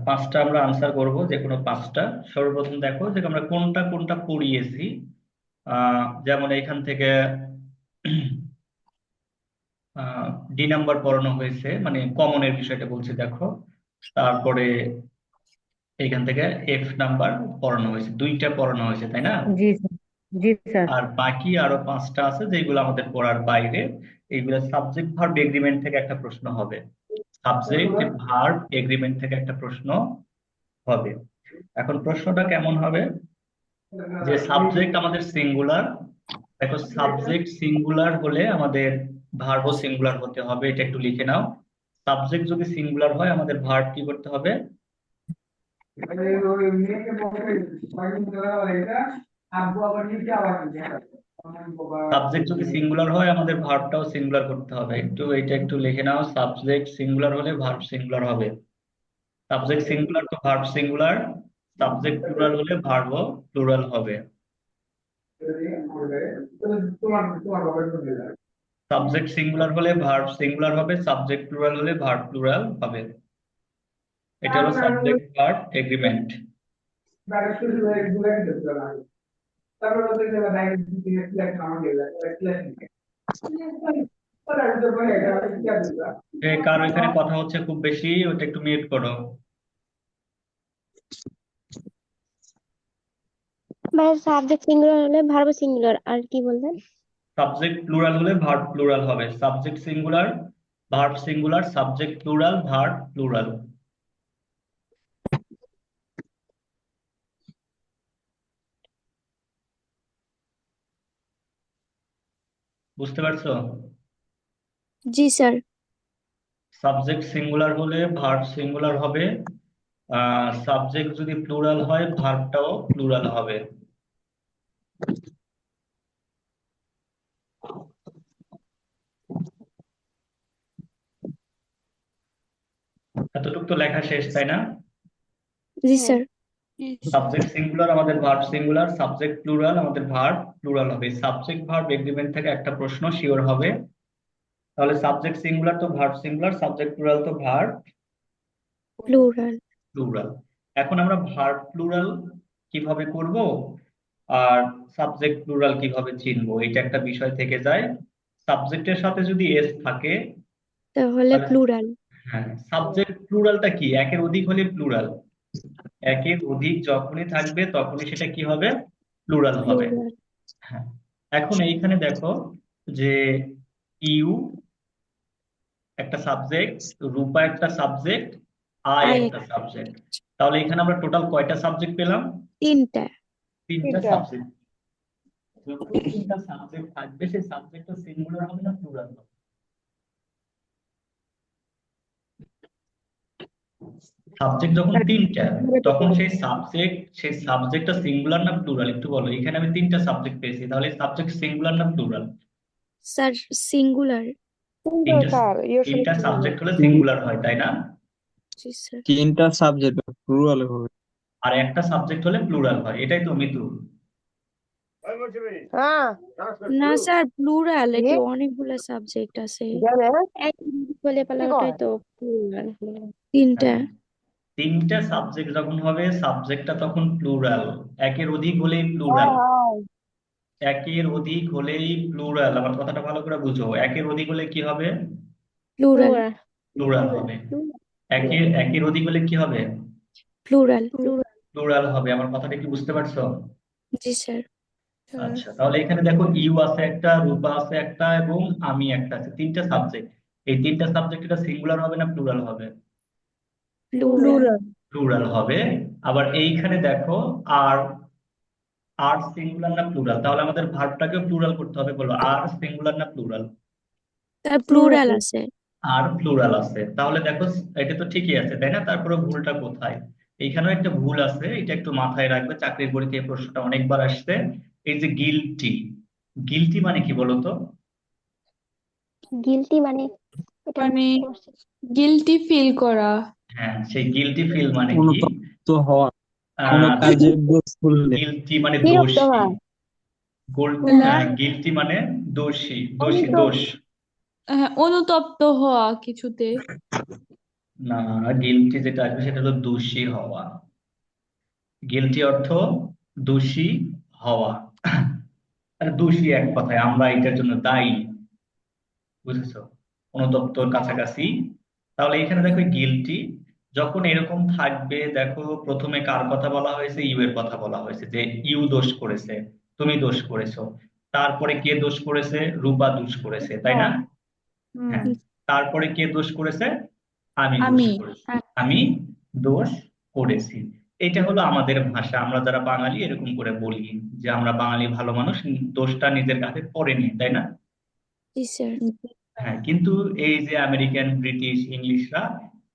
পাঁচটা আমরা আনসার করব, যে কোনো পাঁচটা। সর্বপ্রথম দেখো যে আমরা কোনটা কোনটা পড়িয়েছি। যেমন এখান থেকে ডি নাম্বার পড়ানো হয়েছে, মানে কমনের বিষয়টা বলছি দেখো। তারপরে এখান থেকে এফ নাম্বার পড়ানো হয়েছে, দুইটা পড়ানো হয়েছে, তাই না? জি স্যার। জি স্যার। আর বাকি আরো পাঁচটা আছে যেগুলো আমাদের পড়ার বাইরে। এইগুলো সাবজেক্ট ভার্ব এগ্রিমেন্ট থেকে একটা প্রশ্ন হবে। সাবজেক্ট ভার্ব এগ্রিমেন্ট থেকে একটা প্রশ্ন হবে। এখন প্রশ্নটা কেমন হবে, যে সাবজেক্ট আমাদের সিঙ্গুলার। দেখো, সাবজেক্ট সিঙ্গুলার হলে আমাদের ভার্বও সিঙ্গুলার হতে হবে, এটা একটু লিখে নাও। সাবজেক্ট যদি সিঙ্গুলার হয় আমাদের ভার্ব কি করতে হবে? সাবজেক্ট যদি সিঙ্গুলার হয় আমাদের ভার্বটাও সিঙ্গুলার করতে হবে, একটু এটা একটু লিখে নাও। সাবজেক্ট সিঙ্গুলার হলে ভার্ব সিঙ্গুলার হবে। সাবজেক্ট সিঙ্গুলার তো ভার্ব সিঙ্গুলার। সাবজেক্ট প্লুরাল হলে ভার্বও প্লুরাল হবে। সাবজেক্ট সিঙ্গুলার হলে ভার্ব সিঙ্গুলার হবে, সাবজেক্ট প্লুরাল হলে ভার্ব প্লুরাল হবে। এটা হলো সাবজেক্ট ভার্ব এগ্রিমেন্ট। কার ওইখানে কথা হচ্ছে খুব বেশি, ওটা একটু মিউট করো। ভাই সাবজেক্ট সিঙ্গুলার হলে ভার্ব সিঙ্গুলার, আর কি বললেন? সাবজেক্ট প্লুরাল হলে ভার্ব প্লুরাল হবে। Subject singular, verb singular, subject plural, verb plural. বুঝতে পারছো? জি স্যার। সাবজেক্ট সিঙ্গুলার হলে ভার্ব সিঙ্গুলার হবে। সাবজেক্ট যদি প্লুরাল হয় ভার্বটাও প্লুরাল হবে। এতটুকু তো লেখা শেষ, তাই না? জি স্যার। সাবজেক্ট সিঙ্গুলার আমাদের ভার্ব সিঙ্গুলার, সাবজেক্ট প্লুরাল আমাদের ভার্ব প্লুরাল হবে। সাবজেক্ট ভার্ব এগ্রিমেন্ট থেকে একটা প্রশ্ন শিওর হবে। তাহলে সাবজেক্ট সিঙ্গুলার তো ভার্ব সিঙ্গুলার, সাবজেক্ট প্লুরাল তো ভার্ব প্লুরাল। প্লুরাল। এখন আমরা ভার্ব প্লুরাল কিভাবে করব, আর সাবজেক্ট প্লুরাল কিভাবে চিনবো, এটা একটা বিষয় থেকে যায়। সাবজেক্টের সাথে যদি এস থাকে তাহলে তাহলে, প্লুরাল। হ্যাঁ, সাবজেক্ট প্লুরালটা কি? একের অধিক হলে প্লুরাল। একের অধিক যখনই থাকবে তখনই সেটা কি হবে? প্লুরাল হবে। প্লুরাল। হ্যাঁ। এখন এইখানে দেখো যে ইউ একটা সাবজেক্ট, রূপা একটা সাবজেক্ট, আই আই একটা সাবজেক্ট। তাহলে এখানে আমরা টোটাল কয়টা সাবজেক্ট পেলাম? তিনটা। তিনটা তিনটা। সাবজেক্ট। যখন তিনটা সাবজেক্ট থাকবে সেই সাবজেক্টটা সিঙ্গুলার হবে না প্লুরাল হবে? সাবজেক্ট যখন তিনটা, তখন সেই সাবজেক্টটা সিঙ্গুলার না প্লুরাল একটু বলো। এখানে আমি তিনটা সাবজেক্ট পেয়েছি, তাহলে সাবজেক্ট সিঙ্গুলার না প্লুরাল? Sir singular. তিনটা তিনটা স্যার, ইয়ের সাথে তিনটা কি বলবো? সাবজেক্ট হলে সিঙ্গুলার হয়, তাই না? জি স্যার। তিনটা সাবজেক্ট প্লুরাল হবে। আর একটা সাবজেক্ট হলে প্লুরাল হয়, এটাই তো মিতু। হ্যাঁ। না স্যার, প্লুরাল, কি এটি অনেকগুলো সাবজেক্ট আছে। জানে এক বলে কি পালাটাই কয়? তো প্লুরাল। তিনটা। হ্যাঁ, তিনটা সাবজেক্ট যখন হবে সাবজেক্টটা তখন প্লুরাল। একের অধিক হলেই হ্যাঁ প্লুরাল। হ্যাঁ। একের অধিক হলেই প্লুরাল, আমার কথাটা ভালো করে বুঝো। একের অধিক হলে কি হবে? প্লুরাল। প্লুরাল। প্লুরাল হবে। একের একের অধিক হলে কি হবে? প্লুরাল। প্লুরাল হবে। আমার কথাটা কি বুঝতে পারছো? জি স্যার। আচ্ছা, তাহলে এখানে দেখো ইউ আছে একটা, রূপা আছে একটা, এবং আমি একটা আছে, তিনটা সাবজেক্ট। এই তিনটা সাবজেক্ট এটা সিঙ্গুলার হবে না প্লুরাল হবে? প্লুরাল। প্লুরাল। প্লুরাল হবে। আবার এইখানে দেখো, আর আর সিঙ্গুলার না প্লুরাল? তাহলে আমাদের ভার্বটাকেও প্লুরাল করতে হবে, বলো আর সিঙ্গুলার না প্লুরাল? তার প্লুরাল প্লুরাল। আছে। আর প্লুরাল আছে, তাহলে দেখো এটা তো ঠিকই আছে, তাই না? তারপরে ভুলটা কোথায়? এইখানেও একটা ভুল আছে, এটা একটু মাথায় রাখবে, চাকরির পরীক্ষায় এই প্রশ্নটা অনেকবার আসছে। এই যে গিলটি, গিলটি মানে কি বলো তো? গিলটি মানে এটা মানে করছে। গিলটি ফিল করা। হ্যাঁ, সেই গিলটি ফিল মানে কি? অনুতপ্ত হওয়া, কোনো আহ কাজে দোষ করলে। গিলটি মানে বিরক্ত দোষী। হয়। না, গিলটি মানে দোষী, দোষী, অনুতপ্ত। দোষ। হ্যাঁ, অনুতপ্ত হওয়া কিছুতে। না, গিলটি যেটা আসবে সেটা হলো দোষী হওয়া। গিলটি অর্থ দোষী হওয়া। আর দোষী এক কথায় আমরা এটার জন্য দায়ী, বুঝেছো, অনুতপ্তর কাছাকাছি। তাহলে এখানে দেখো গিলটি যখন এরকম থাকবে, দেখো প্রথমে কার কথা বলা হয়েছে? ইউ এর কথা বলা হয়েছে, যে ইউ দোষ করেছে, তুমি দোষ করেছো। তারপরে কে দোষ করেছে? রূপা দোষ করেছে, তাই না? হ্যাঁ। তারপরে কে দোষ করেছে? আমি দোষ আমি করেছি, আমি দোষ করেছি। এটা হলো আমাদের ভাষা, আমরা যারা বাঙালি এরকম করে বলি, যে আমরা বাঙালি ভালো মানুষ, দোষটা নিজের কাঁধে পড়ে নি, তাই না? জি স্যার। হ্যাঁ, কিন্তু এই যে আমেরিকান, ব্রিটিশ, ইংলিশরা,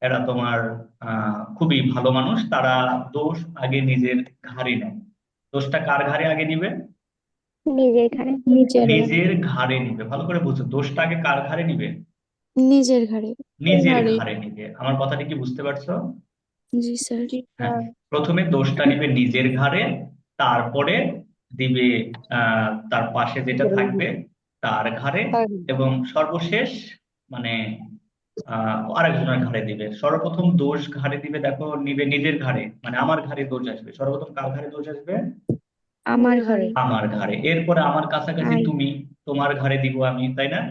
এরা তোমার খুবই ভালো মানুষ, তারা দোষ আগে নিজের ঘাড়ে নেয়। দোষটা কার ঘাড়ে আগে নিবে? নিজের ঘাড়ে। নিজের নিজের ঘাড়ে নিবে। ভালো করে বুঝছো, দোষটা আগে কার ঘাড়ে নিবে? নিজের ঘাড়ে। নিজের ঘাড়ে। ঘাড়ে নিবে। আমার কথাটা কি বুঝতে পারছো? জি স্যার। হ্যাঁ, প্রথমে দোষটা নিবে নিজের ঘাড়ে, তারপরে দিবে তার পাশে যেটা থাকবে তার ঘাড়ে, এবং সর্বশেষ মানে আরেকজনের ঘাড়ে দিবে। সর্বপ্রথম দোষ ঘাড়ে দিবে, দেখো, নিবে নিজের ঘাড়ে, মানে আমার ঘাড়ে দোষ আসবে। সর্বপ্রথম কার ঘাড়ে দোষ আসবে? আমার ঘাড়ে। আমার ঘাড়ে। এরপরে আমার কাছাকাছি আই। তুমি, তোমার ঘাড়ে দিব আমি, তাই না?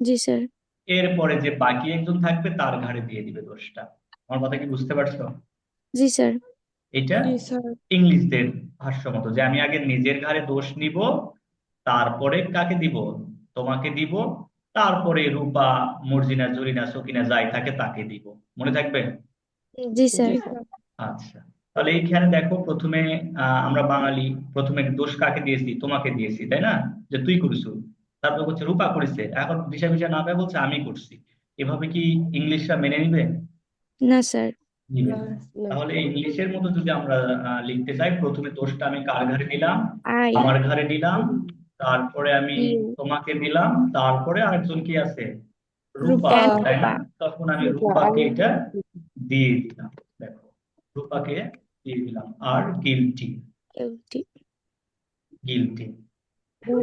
জি স্যার। এরপরে যে বাকি একজন থাকবে তার ঘাড়ে দিয়ে দিবে দোষটা। আমার কথা কি বুঝতে পারছো? জি স্যার। এটা জি স্যার। ইংলিশদের ভাষ্য মতো, যে আমি আগে নিজের ঘাড়ে দোষ নিব, তারপরে কাকে দিব? তোমাকে দিব, তারপরে রূপা, মর্জিনা, জরিনা, সকিনা যাই থাকে তাকে দিব। মনে থাকবে? জি স্যার। আচ্ছা, তাহলে এইখানে দেখো প্রথমে আমরা বাঙালি, প্রথমে দোষ কাকে দিয়েছি? তোমাকে দিয়েছি, তাই না? যে তুই করিস। তারপর হচ্ছে রূপা করেছে, এখন ভিসা ভিসা না পায় বলছে আমি করছি। এভাবে কি ইংলিশরা মেনে নিবে? না স্যার। নিবে না। তাহলে ইংলিশের মতো যদি আমরা লিখতে চাই, প্রথমে দোষটা আমি কার ঘাড়ে নিলাম? আই। আমার ঘাড়ে নিলাম, তারপরে আমি ইউ। তোমাকে দিলাম, তারপরে আরেকজন কি আছে? রূপা রূপা। এন্ড আছে, তাই না? রূপা। তখন আমি রূপাকে এটা দিয়ে দিলাম। দেখো, রূপাকে দিয়ে দিলাম। আর গিলটি, guilty। গিলটি,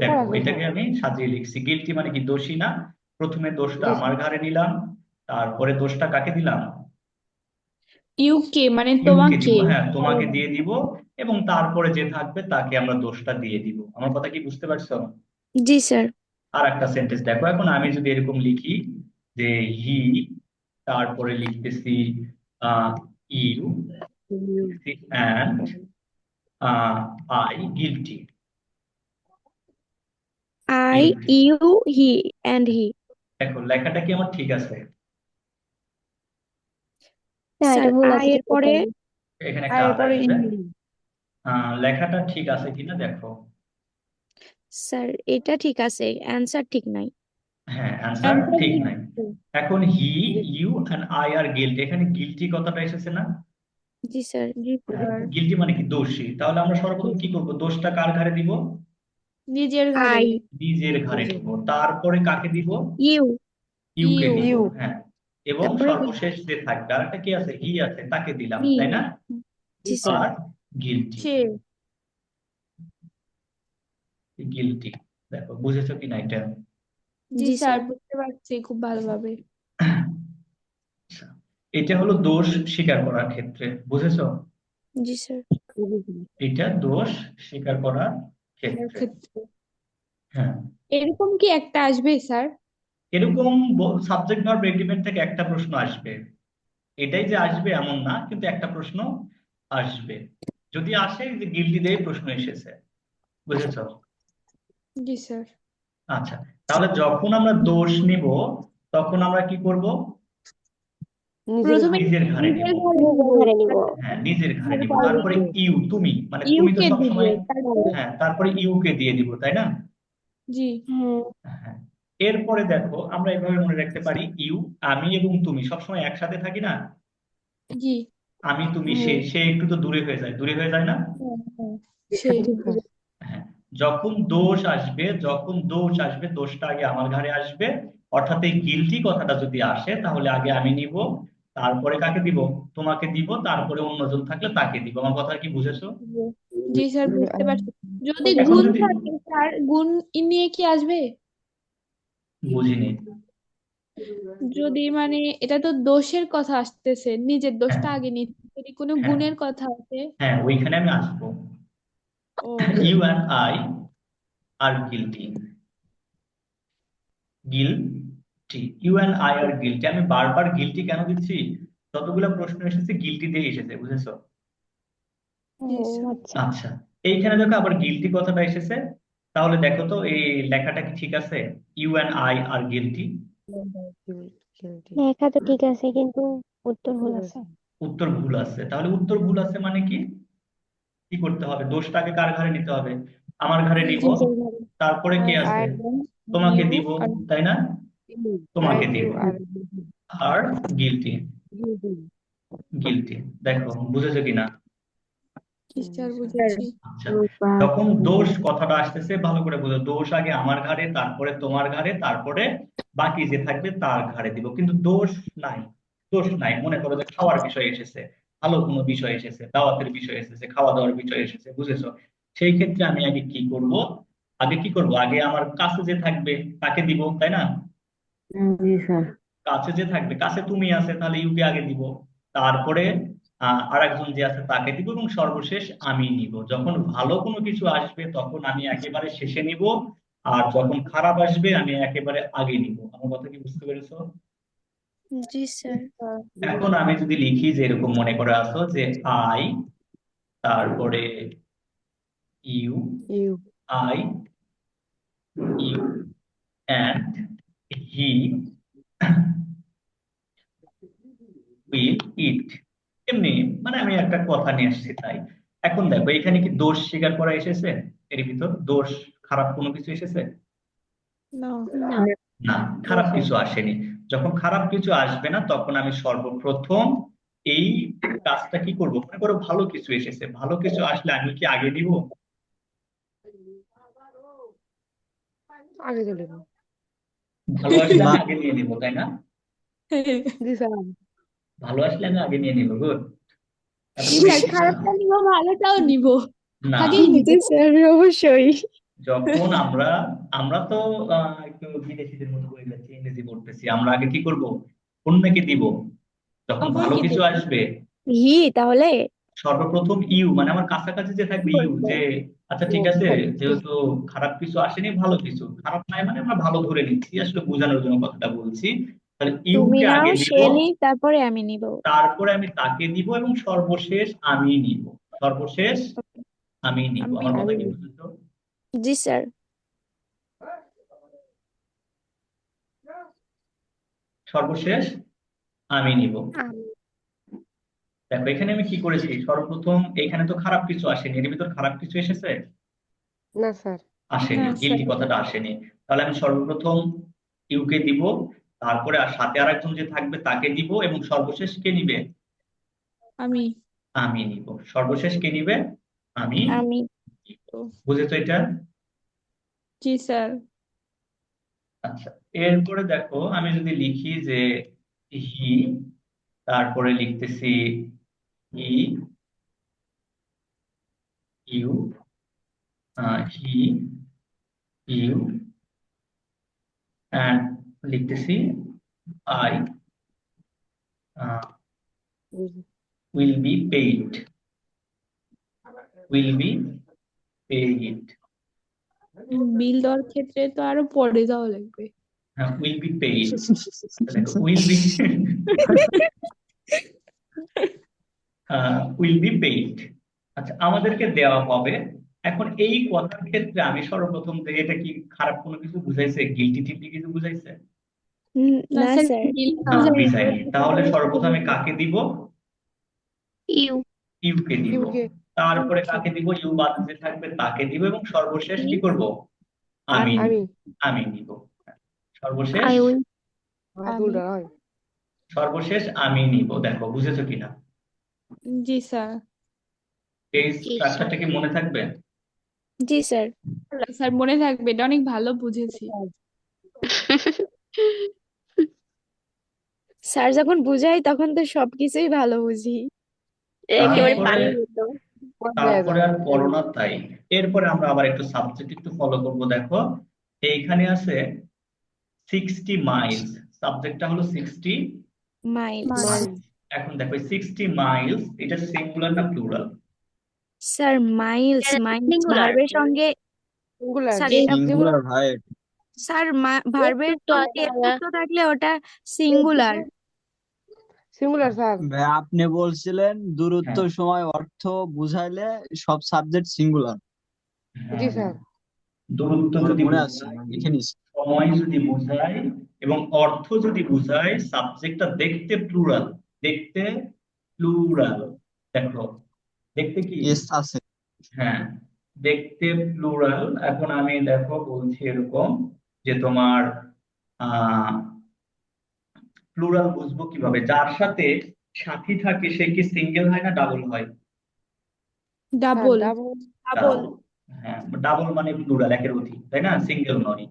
দেখো এটাকে আমি সাজিয়ে লিখছি। গিলটি মানে কি? দোষী না। প্রথমে দোষটা আমার ঘাড়ে নিলাম, তারপরে দোষটা কাকে দিলাম? ইউকে মানে ইউকে তোমাকে। দিব, হ্যাঁ, তোমাকে দিয়ে দিব, এবং তারপরে যে থাকবে তাকে আমরা দোষটা দিয়ে দিব। আমার কথা কি বুঝতে পারছো? জি স্যার। আর একটা সেন্টেন্স দেখো, এখন আমি যদি এরকম লিখি যে হি, তারপরে লিখতেছি you, and I guilty. I, you, he and he. দেখো লেখাটা কি আমার ঠিক আছে? স্যার আই এর পরে এখানে একটা আর আসবে। লেখাটা ঠিক আছে কিনা দেখো। স্যার এটা ঠিক আছে, অ্যানসার ঠিক নাই। হ্যাঁ, অ্যান্সার ঠিক নাই। এখন he, you and I are guilt, এখানে গিল্টি কথাটা এসেছে না? জি স্যার। গিল্টি মানে কি? দোষী। তাহলে আমরা সর্বপ্রথম কি করব? দোষটা কার ঘাড়ে দিব? নিজের ঘাড়ে। আই। নিজের ঘাড়ে দিব। তারপরে কাকে দিব? ইউ। ইউকে ইউ। দিব, হ্যাঁ। এবং তারপরে সর্বশেষ যে থাকবে আর একটা কি আছে? হি আছে, তাকে দিলাম, হি। তাই না? জি স্যার। আর গিল্টি, সে। গিল্টি। দেখো বুঝেছো কিনা এটা? জি জি স্যার, স্যার। বুঝতে পারছি খুব ভালোভাবে। আচ্ছা, এটা হলো দোষ স্বীকার করার ক্ষেত্রে, বুঝেছো? জি স্যার। এটা দোষ স্বীকার করার ক্ষেত্রে। ক্ষেত্রে হ্যাঁ, এরকম কি একটা আসবে স্যার? এরকম সাবজেক্ট ভার্ব এগ্রিমেন্ট থেকে একটা প্রশ্ন আসবে। এটাই যে আসবে এমন না, কিন্তু একটা প্রশ্ন আসবে। যদি আসে, যে গিল্টি দিয়ে প্রশ্ন এসেছে, বুঝেছো? জি স্যার। আচ্ছা, তাহলে যখন আমরা দোষ নিব, তখন আমরা কি করব? প্রথমে নিজের ঘাড়ে নিব। নিজের ঘাড়ে নিব। হ্যাঁ, নিজের ঘাড়ে নিব। তারপরে ইউ, তুমি, মানে তুমি তো ইউকে সব দিব সময়, তারপরে। হ্যাঁ, তারপরে ইউকে দিয়ে দিব, তাই না? জি। হ্যাঁ। এরপরে দেখো, আমরা এভাবে মনে রাখতে পারি, ইউ, আমি এবং তুমি সবসময় একসাথে থাকি না? জি। আমি, তুমি, সে, সে একটু তো দূরে হয়ে যায়, দূরে হয়ে যায় না? সে। হ্যাঁ, যখন দোষ আসবে, যখন দোষ আসবে, দোষটা আগে আমার ঘাড়ে আসবে। অর্থাৎ এই গিলটি কথাটা যদি আসে, তাহলে আগে আমি নিব, তারপরে কাকে দিব? তোমাকে দিব, তারপরে অন্যজন থাকলে তাকে দিব। আমার কথা কি বুঝেছো? জি স্যার, বুঝতে পারছি। যদি এখন গুণ যদি, থাকে স্যার, গুণ নিয়ে কি আসবে? বুঝিনি। যদি মানে এটা তো দোষের কথা আসতেছে, নিজের হ্যাঁ দোষটা আগে নিতে, যদি কোনো হ্যাঁ গুণের কথা আসে। হ্যাঁ, ওইখানে আমি আসবো। ও you and I are guilty. Guilty, you and I are guilty. আমি বারবার গিলটি কেন দিচ্ছি? যতগুলো প্রশ্ন এসেছে গিলটি দিয়ে এসেছে, বুঝেছো? ও জি স্যার। আচ্ছা। আচ্ছা, এইখানে দেখো আবার গিলটি কথাটা এসেছে। তাহলে দেখো তো এই লেখাটা কি ঠিক আছে? You and I are guilty. লেখা তো ঠিক আছে কিন্তু উত্তর ভুল আছে। উত্তর ভুল আছে, তাহলে উত্তর ভুল আছে মানে কি কি করতে হবে? দোষটাকে কার ঘাড়ে নিতে হবে? আমার ঘাড়ে নিব। নিজের ভালো। তারপরে কে আর আছে? আর তোমাকে ইউ দিব, আর তাই না? আর তোমাকে ইউ দিব। আর আর গিলটি, গিলটি। দেখো বুঝেছো কিনা? কি স্যার স্যার বুঝেছি। আচ্ছা, যখন দোষ কথাটা আসতেছে ভালো করে বুঝো, দোষ আগে আমার ঘাড়ে, তারপরে তোমার ঘাড়ে, তারপরে বাকি যে থাকবে তার ঘাড়ে দিব। কিন্তু দোষ নাই, দোষ নাই। মনে করো যে খাওয়ার বিষয় এসেছে, ভালো কোনো বিষয় এসেছে, দাওয়াতের বিষয় এসেছে, খাওয়া দাওয়ার বিষয় এসেছে, বুঝেছো? সেই ক্ষেত্রে আমি আগে কি করব? আগে কি করব? আগে আমার কাছে যে থাকবে তাকে দিব, তাই না? জি স্যার। কাছে যে থাকবে, কাছে তুমি আছে, তাহলে ইউকে আগে দিব। তারপরে আর একজন যে আছে তাকে দিব, এবং সর্বশেষ আমি নিব। যখন ভালো কোনো কিছু আসবে তখন আমি একেবারে শেষে নিব, আর যখন খারাপ আসবে আমি একেবারে আগে নিব। আমার কথা কি বুঝতে পেরেছো? জি স্যার। এখন আমি যদি লিখি যে এরকম মনে করে আসো যে আই, তারপরে you, you I, you and he will eat. এমনি মানে আমি একটা কথা নিয়ে আসছি তাই। এখন দেখো এখানে কি দোষ স্বীকার করা এসেছে? এর ভিতর দোষ, খারাপ কোনো কিছু এসেছে? না। না। না, না খারাপ স্যার। কিছু আসেনি। যখন খারাপ কিছু আসবে না তখন আমি সর্বপ্রথম এই কাজটা কি করব? মনে করো ভালো কিছু এসেছে, ভালো কিছু আসলে আমি কি আগে দিব? আগে চলে যাবো। ভালো আসলে না, আমি আগে নিয়ে নিব, তাই না? জি স্যার। ভালো আসলে আমি আগে নিয়ে নিব, গুড। জি এতক্ষণ স্যার, কি ছিল? খারাপটা নিব, ভালোটাও নিব, না, আগেই নিব। জি স্যার অবশ্যই। যখন আমরা আমরা তো একটু বিদেশিদের মতো হয়ে যাচ্ছি, ইংরেজি পড়তেছি। আমরা আগে কি করব? অন্যকে দিব। যখন ভালো অপরকে কিছু দেব। আসবে হি তাহলে সর্বপ্রথম ইউ, মানে আমার কাছাকাছি যে থাকবে ইউ, যে আচ্ছা ঠিক আছে, যেহেতু খারাপ কিছু আসেনি, ভালো কিছু, খারাপ নাই মানে আমরা ভালো ধরে নিচ্ছি, আসলে বোঝানোর জন্য কথাটা বলছি। তাহলে তুমি ইউকে নাও, আগে সে দিব, নেই, তারপরে আমি নিব। তারপরে আমি তাকে দিব, এবং সর্বশেষ আমি নিব। সর্বশেষ আমি নিব। আমি আমার কথা আমি কি বুঝেছো? জি স্যার। সর্বশেষ আমি নিব। আমি। দেখো এখানে আমি কি করেছি, সর্বপ্রথম এখানে তো খারাপ কিছু আসেনি, এর ভিতর খারাপ কিছু এসেছে? না স্যার। আসেনি, না স্যার। গিলটি কথাটা আসেনি। তাহলে আমি সর্বপ্রথম ইউকে দিব, তারপরে আর সাথে আরেকজন যে থাকবে তাকে দিব, এবং সর্বশেষ কে নিবে? আমি। আমি নিব। সর্বশেষ কে নিবে? আমি আমি। নিব। বুঝেছো এটা? জি স্যার। আচ্ছা, এরপরে দেখো আমি যদি লিখি যে হি, তারপরে লিখতেছি he, you, he, you and লিখতেছি I will be paid, will be paid. Bill দেওয়ার ক্ষেত্রে তো আরো পরে যাওয়া লাগবে। হ্যাঁ, উইল বি পেইড। দেখো will be will be paid. আচ্ছা, আমাদেরকে দেওয়া হবে। এখন এই কথার ক্ষেত্রে আমি সর্বপ্রথম যে এটা কি খারাপ কোনো কিছু বুঝাইছে, গিলটি টিল্টি কিছু বুঝাইছে? না না স্যার, স্যার। বিল না, বুঝাই। বুঝাইনি। তাহলে সর্বপ্রথম আমি কাকে দিব? ইউ। ইউকে দিব। ইউকে তারপরে কাকে দিব? ইউ বাদ যে থাকবে তাকে দিব, এবং সর্বশেষ কি করব? আমি নিব। আমি আমি নিব। সর্বশেষ, আই উইল। আমি। উল্টা হয়। সর্বশেষ আমি নিব। দেখো বুঝেছো কিনা? জি স্যার। এই জি স্যার। স্ট্রাকচারটা কি মনে থাকবে? জি স্যার। স্যার মনে থাকবে, এটা অনেক ভালো বুঝেছি। স্যার যখন বুঝাই তখন তো সবকিছুই ভালো বুঝি, একেবারে তারপরে পানির মতো। হয়ে তারপরে যায়। আর পড়ো না তাই। এরপরে আমরা আবার একটু সাবজেক্ট একটু ফলো করব। দেখো এইখানে আছে 60 মাইলস। সাবজেক্টটা হলো 60 মাইলস মাইলস এখন দেখো 60 মাইলস এটা সিঙ্গুলার না plural? Sir Miles Miles singular ভার্বের সঙ্গে সিঙ্গুলার স্যার সিঙ্গুলার ভাই স্যার ভার্বের তো সঙ্গে এস যুক্ত থাকলে ওটা সিঙ্গুলার। সিঙ্গুলার স্যার ভাই আপনি বলছিলেন দূরত্ব হ্যাঁ সময় অর্থ বুঝাইলে সব সাবজেক্ট সিঙ্গুলার। জি হ্যাঁ স্যার দূরত্ব আমার যদি মনে আছে, বোঝায়, আমি লিখে নিছি। সময় যদি বোঝায় এবং অর্থ যদি বোঝায়, সাবজেক্টটা দেখতে প্লুরাল, দেখতে প্লুরাল। দেখো দেখতে কি, এস আছে। হ্যাঁ দেখতে প্লুরাল। এখন আমি দেখো বলছি এরকম যে তোমার প্লুরাল বুঝবো কিভাবে? যার সাথে সাথী থাকে সে কি সিঙ্গেল হয় না ডাবল হয়? Sir double double double. হ্যাঁ ডাবল মানে প্লুরাল, একের অধিক, তাই না? সিঙ্গেল নয়,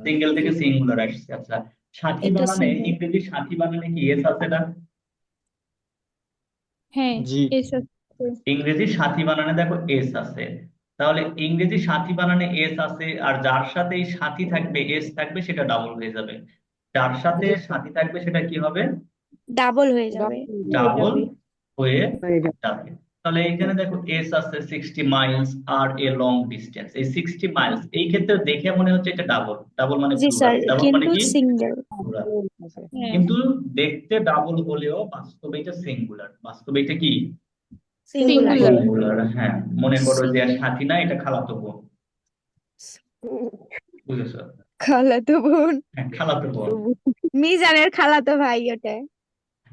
সিঙ্গেল থেকে সিঙ্গুলার আসছে। আচ্ছা সাথী এটা বানানে, single। ইংরেজি সাথী বানানে কি এস আছে না? হ্যাঁ জি এস আছে। ইংরেজি সাথী বানানে দেখো এস আছে। তাহলে ইংরেজি সাথী বানানে এস আছে, আর যার সাথে এই সাথী থাকবে এস থাকবে সেটা ডাবল হয়ে যাবে। যার সাথে জি স্যার সাথী থাকবে সেটা কি হবে? ডাবল হয়ে যাবে। ডাবল হয়ে হয়ে যাবে। যাবে। তাহলে এখানে দেখো এস আছে 60 miles are a long distance. এই 60 মাইলস এই ক্ষেত্রে দেখে মনে হচ্ছে এটা ডাবল, ডাবল মানে জি স্যার, প্লুরাল, ডাবল মানে কিন্তু কি সিঙ্গেল। প্লুরাল। হ্যাঁ কিন্তু দেখতে ডাবল হলেও বাস্তবে এটা সিঙ্গুলার। বাস্তবে এটা কি সিঙ্গুলার। Singular। সিঙ্গুলার। হ্যাঁ মনে করো যে আর সাথী না, এটা খালাতো বোন, বুঝেছো? খালাতো বোন, হ্যাঁ খালাতো বোন। মিজানের খালাতো ভাই ওটা।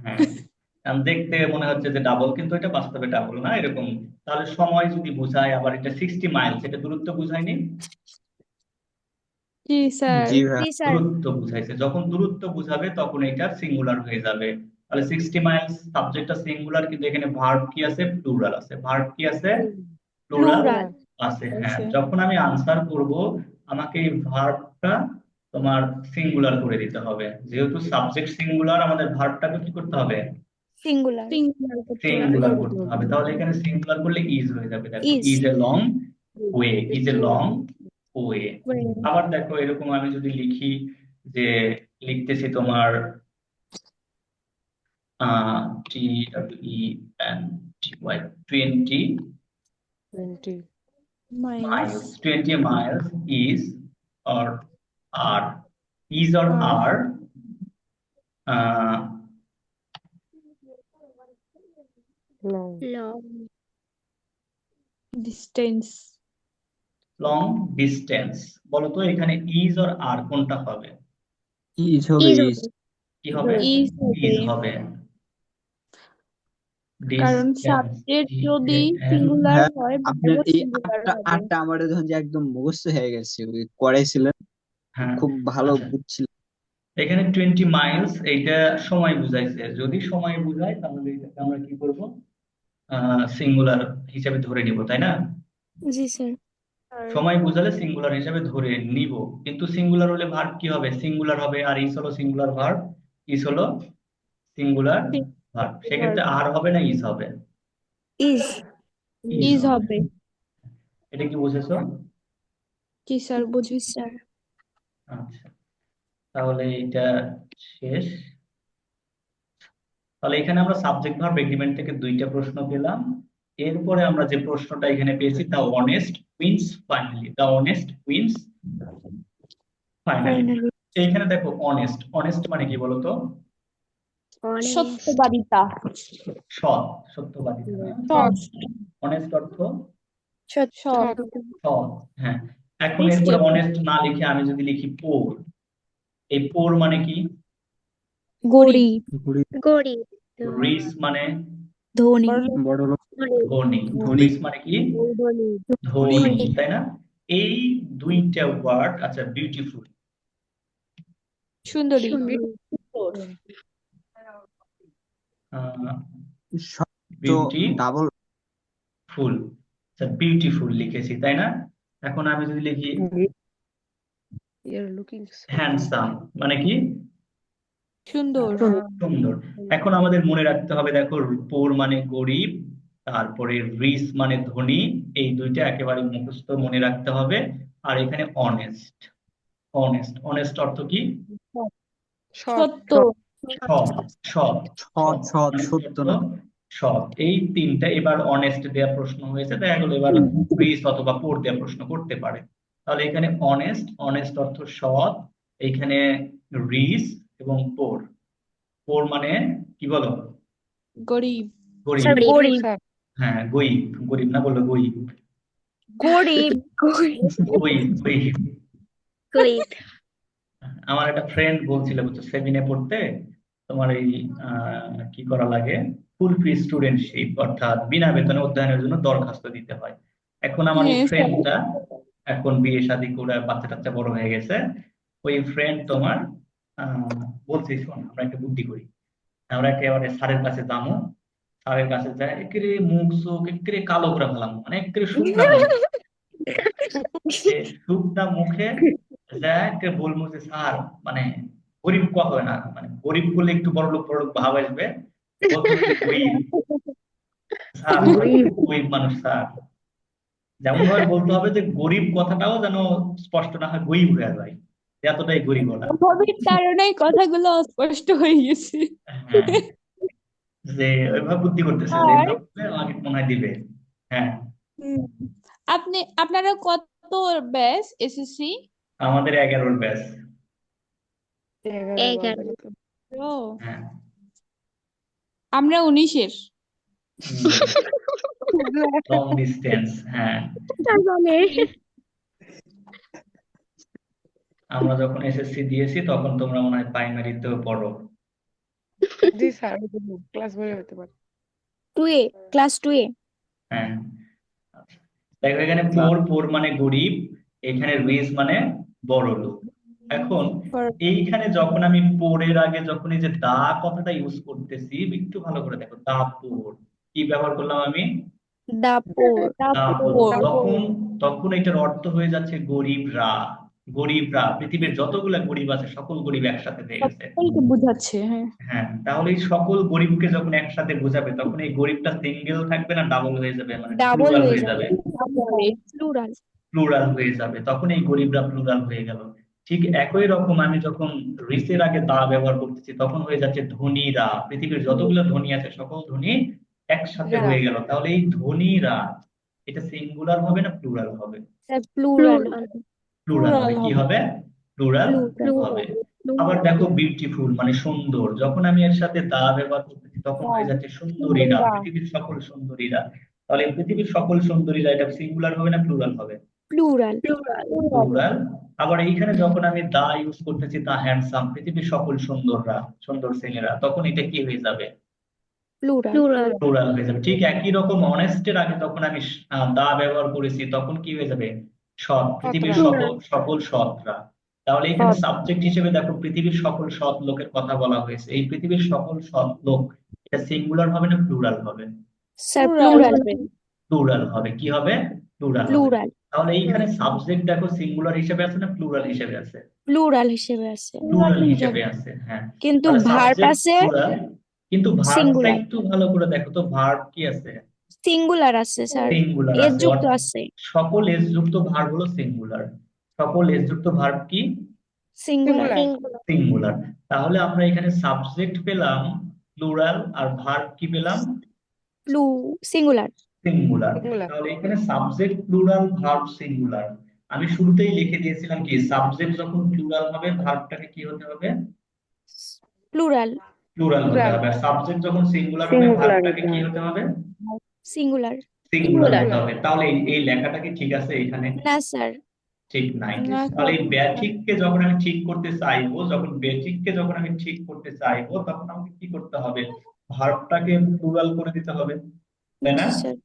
হ্যাঁ কারণ দেখতে মনে হচ্ছে যে ডাবল, কিন্তু এটা বাস্তবে ডাবল না, এরকম। তাহলে সময় যদি বোঝায়, আবার এটা 60 মাইলস, এটা দূরত্ব বুঝায়নি? জি স্যার। জি ভাই জি স্যার। দূরত্ব বুঝাইছে। যখন দূরত্ব বুঝাবে তখন এটা সিঙ্গুলার হয়ে যাবে। তাহলে 60 মাইলস সাবজেক্টটা সিঙ্গুলার, কিন্তু এখানে ভার্ব কি আছে? প্লুরাল আছে। ভার্ব কি আছে? Plural plural. আছে। হ্যাঁ আছে। যখন আমি আনসার করব আমাকে এই ভার্বটা তোমার সিঙ্গুলার করে দিতে হবে। যেহেতু সাবজেক্ট সিঙ্গুলার, আমাদের ভার্বটাকে কি করতে হবে? সিঙ্গুলার। সিঙ্গুলার করতে হবে। সিঙ্গুলার করতে হবে। তাহলে এখানে সিঙ্গুলার করলে ইজ হয়ে যাবে। দেখো is. Is a long way, is a long way. Way. আবার দেখো এরকম আমি যদি লিখি যে লিখতেছি তোমার TWENTY 20 Miles. miles, 20 miles is or are, is or are uh, long long Distance. long distance। বলো তো এখানে is or are কোনটা হবে? ইজ হবে, is ইজ। কি হবে? Is হবে। is হবে। কারণ Distance, সাবজেক্ট যদি distance, সিঙ্গুলার হ্যাঁ হয় আপনার ভার্বও এই সিঙ্গুলার আটটা হবে। আটটা আমার যখন যে একদম মুখস্থ হয়ে গেছে, ওই করাইছিলেন, হ্যাঁ খুব ভালো আচ্ছা বুঝছিলেন। এখানে 20 মাইলস এইটা সময় বুঝাইছে। যদি সময় বুঝায় তাহলে এটাকে আমরা কি করব? সিঙ্গুলার হিসেবে ধরে নিব, তাই না? জি স্যার। সময় বুঝালে সিঙ্গুলার হিসেবে ধরে নিব, কিন্তু সিঙ্গুলার হলে ভার্ব কি হবে? সিঙ্গুলার হবে। আর ইস হলো সিঙ্গুলার ভার্ব, ইস হলো সিঙ্গুলার ভার্ব। সেক্ষেত্রে আর হবে না ইস হবে? ইজ। ইস ইজ হবে। হবে। এটা কি বুঝেছো? জি স্যার জি বুঝি। স্যার। আচ্ছা তাহলে এটা শেষ। তাহলে এখানে আমরা সাবজেক্ট ভার্ব এগ্রিমেন্ট থেকে দুইটা প্রশ্ন পেলাম। এরপরে আমরা যে প্রশ্নটা এখানে পেয়েছি, the honest wins finally, the honest wins finally. Finally. এইখানে দেখো অনেস্ট, অনেস্ট মানে কি বলতো? honest সত্যবাদিতা। সৎ, সত্যবাদী না? সৎ। অনেস্ট অর্থ সৎ। সৎ। সৎ। হ্যাঁ এখন এরপরে নিশ্চিত। অনেস্ট না লিখে আমি যদি লিখি পোর, এই পোর মানে কি? গরিব। গরিব রিচ মানে ধনী। বড় লোক, ধনী। ধনী। রিচ মানে কি? ধনী, তাই না? এই দুইটা ওয়ার্ড। আচ্ছা বিউটিফুল, সুন্দরী। বিউটি ডাবল ফুল। আচ্ছা বিউটিফুল লিখেছি, তাই না? এখন আমি যদি লিখি you're looking so হ্যান্ডসাম মানে কি? সুন্দর। সুন্দর। এখন আমাদের মনে রাখতে হবে, দেখো পোর মানে গরিব, তারপরে রিচ মানে ধনী, এই দুইটা একেবারে মুখস্থ মনে রাখতে হবে। আর এখানে অনেস্ট, অনেস্ট, অনেস্ট অর্থ কি? সত্য সৎ সৎ সৎ সৎ মানে সত্য সত্য না? সৎ এই তিনটা। এবার অনেস্ট দেওয়া প্রশ্ন হয়েছে, দেখা গেল এবার গ্রিস অথবা পোর দেওয়া প্রশ্ন করতে পারে। তাহলে এখানে অনেস্ট, অনেস্ট অর্থ সৎ। এইখানে রিস এবং পোর। পোর মানে কি বলো? গরিব গরিব। গরিব গরিব হ্যাঁ গরিব, গরিব না বললো গরিব। গরিব গরিব গরিব। গরিব আমার একটা ফ্রেন্ড বলছিল, বুঝছো, 7-এ পড়তে তোমার এই কি করা লাগে, ফুল ফি স্টুডেন্টশিপ, অর্থাৎ বিনা বেতনে অধ্যয়নের জন্য দরখাস্ত দিতে হয়। এখন আমার এই হ্যাঁ ফ্রেন্ডটা এখন বিয়ে শাদী করে বাচ্চা টাচ্চা বড় হয়ে গেছে। ওই ফ্রেন্ড তোমার বলছি, শোন আমরা একটা বুদ্ধি করি, আমরা একেবারে স্যারের কাছে যাবো। স্যারের কাছে যাই একেবারে মুখ চোখ একেবারে কালো করে ফেলাম, মানে একেবারে শুকনা মুখ। সে শুকনা মুখে যা একেবারে বলবো যে স্যার, মানে গরিব ক হবে না, মানে গরিব বলে একটু বড় লোক ভাব আসবে। বলতে হবে যে গরিব স্যার, আমরা খুব গরিব মানুষ স্যার। যেমন ভাবে বলতে হবে যে গরিব কথাটাও যেন স্পষ্ট না হয়, গরিব হয়ে যায়, যে এতটাই গরিব ওরা। অভাবের কারণে কথাগুলো অস্পষ্ট হয়ে গেছে। হ্যাঁ, যে ওইভাবে বুদ্ধি করতেছে যে আর এভাবে আমাকে মনে হয় দিবে। হ্যাঁ, হুম, আপনারা কত ব্যাচ এসএসসি? আমাদের 11 ব্যাচ। 11 ও হ্যাঁ। আমরা 19-এর। Long distance. হ্যাঁ, তারপরে আমরা যখন এসএসসি দিয়েছি তখন তোমরা মনে হয় প্রাইমারিতেও পড়ো। জি স্যার ক্লাস বলে হতে পারে। 2A, class 2A। হ্যাঁ, আচ্ছা। দেখো এখানে পোর, পোর মানে গরিব, এখানে রিচ মানে বড় লোক। এখন এইখানে যখন আমি পোরের আগে যখন এই যে দা কথাটা ইউজ করতেছি, একটু ভালো করে দেখো, দা পোর কি ব্যবহার করলাম আমি? দাপর। দা পোর। তখন তখন এটার অর্থ হয়ে যাচ্ছে গরিবরা। গরিবরা, পৃথিবীর যতগুলা গরিব আছে সকল গরিব একসাথে হয়ে গেছে। সকলকে বুঝাচ্ছে, হ্যাঁ। হ্যাঁ, তাহলে এই সকল গরিবকে যখন একসাথে বোঝাবে তখন এই গরিবটা সিঙ্গেল থাকবে না ডাবল হয়ে যাবে, মানে ডাবল প্লুরাল হয়ে হয়ে যাবে, যাবে। প্লুরাল। প্লুরাল হয়ে যাবে, তখন এই গরিবরা প্লুরাল হয়ে গেল। ঠিক একই রকম আমি যখন রিসের আগে দা ব্যবহার করতেছি তখন হয়ে যাচ্ছে ধনীরা। পৃথিবীর যতগুলো ধনী আছে সকল ধনী একসাথে হয়ে গেল। তাহলে এই ধনীরা এটা সিঙ্গুলার হবে না প্লুরাল হবে? স্যার প্লুরাল, প্লুরাল হবে। কি হবে? Plural plural. হবে। আবার দেখো বিউটিফুল মানে সুন্দর, যখন আমি এর সাথে দা ব্যবহার করতেছি তখন হয়ে যাচ্ছে সুন্দরীরা, পৃথিবীর সকল সুন্দরীরা। তাহলে এই পৃথিবীর সকল সুন্দরীরা এটা সিঙ্গুলার হবে না প্লুরাল হবে? প্লুরাল। প্লুরাল। আবার এইখানে যখন আমি দা ইউজ করতেছি, দা হ্যান্ডসাম, পৃথিবীর সকল সুন্দররা, সুন্দর ছেলেরা, তখন এটা কি হয়ে যাবে? প্লুরাল। প্লুরাল হয়ে যাবে। ঠিক একই রকম অনেস্টের আগে যখন আমি দা ব্যবহার করেছি তখন কি হয়ে যাবে? সৎ, পৃথিবীর সকল সকল সৎরা। তাহলে এখানে সাবজেক্ট হিসেবে দেখো পৃথিবীর সকল সৎ লোকের কথা বলা হয়েছে। এই পৃথিবীর সকল সৎ লোক এটা সিঙ্গুলার হবে না প্লুরাল হবে? Sir plural. প্লুরাল হবে। কি হবে? প্লুরাল হবে। প্লুরাল। তাহলে এইখানে সাবজেক্ট দেখো সিঙ্গুলার হিসেবে আছে না প্লুরাল হিসেবে আছে? প্লুরাল হিসেবে আছে, প্লুরাল হিসেবে আছে। হ্যাঁ, কিন্তু তাহলে ভার্ব সাবজেক্ট আছে প্লুরাল, কিন্তু ভার্বটা সিঙ্গুলার। একটু ভালো করে দেখো তো, ভার্ব কি আছে? সিঙ্গুলার আছে স্যার, সিঙ্গুলার এর আছে। যুক্ত আছে। সকল এস যুক্ত ভার্ব হলো সিঙ্গুলার। সকল এস যুক্ত ভার্ব কি? সিঙ্গুলার। সিঙ্গুলার। তাহলে আমরা এখানে সাবজেক্ট পেলাম প্লুরাল আর ভার্ব কি পেলাম? সিঙ্গুলার। সিঙ্গুলার। তাহলে এখানে সাবজেক্ট প্লুরাল, ভার্ব সিঙ্গুলার। আমি শুরুতেই লিখে দিয়েছিলাম কি, সাবজেক্ট যখন প্লুরাল হবে ভার্বটাকে কি হতে হবে? প্লুরাল। প্লুরাল হতে হবে। আর সাবজেক্ট যখন সিঙ্গুলার হবে ভার্বটাকে কি হতে হবে? সিঙ্গুলার। সিঙ্গুলার হতে হবে। তাহলে এই লেখাটা কি ঠিক আছে এখানে? না স্যার। ঠিক নাই। না, তাহলে এই ব্যাঠিককে যখন আমি ঠিক করতে চাইবো, যখন বেঠিককে যখন আমি ঠিক করতে চাইবো তখন আমাকে কি করতে হবে? ভার্বটাকে প্লুরাল করে দিতে হবে, তাই না? জি স্যার,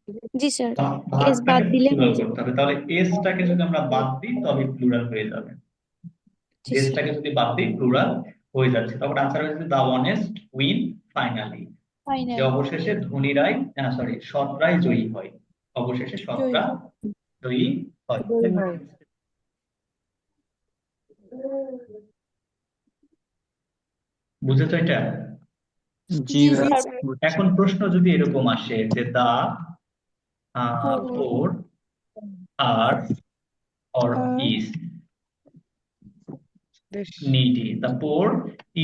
জি স্যার, এস ভার্বটাকে বাদ দিলে প্লুরাল হয়ে যাবে। করতে হবে। তাহলে এসটাকে যদি আমরা বাদ দিই তবে প্লুরাল হয়ে যাবে। জি স্যার। এসটাকে যদি বাদ দিই প্লুরাল হয়ে যাচ্ছে। তখন আনসার হয়েছে দা অনেস্ট উইন ফাইনালি, যে অবশেষে ধনীরাই, সরি, সৎরাই জয়ী হয়। অবশেষে সৎরা জয়ী হয়। বুঝেছো এটা? জি ভাই। এখন প্রশ্ন যদি এরকম আসে যে the poor are or is, বেশ needy, the poor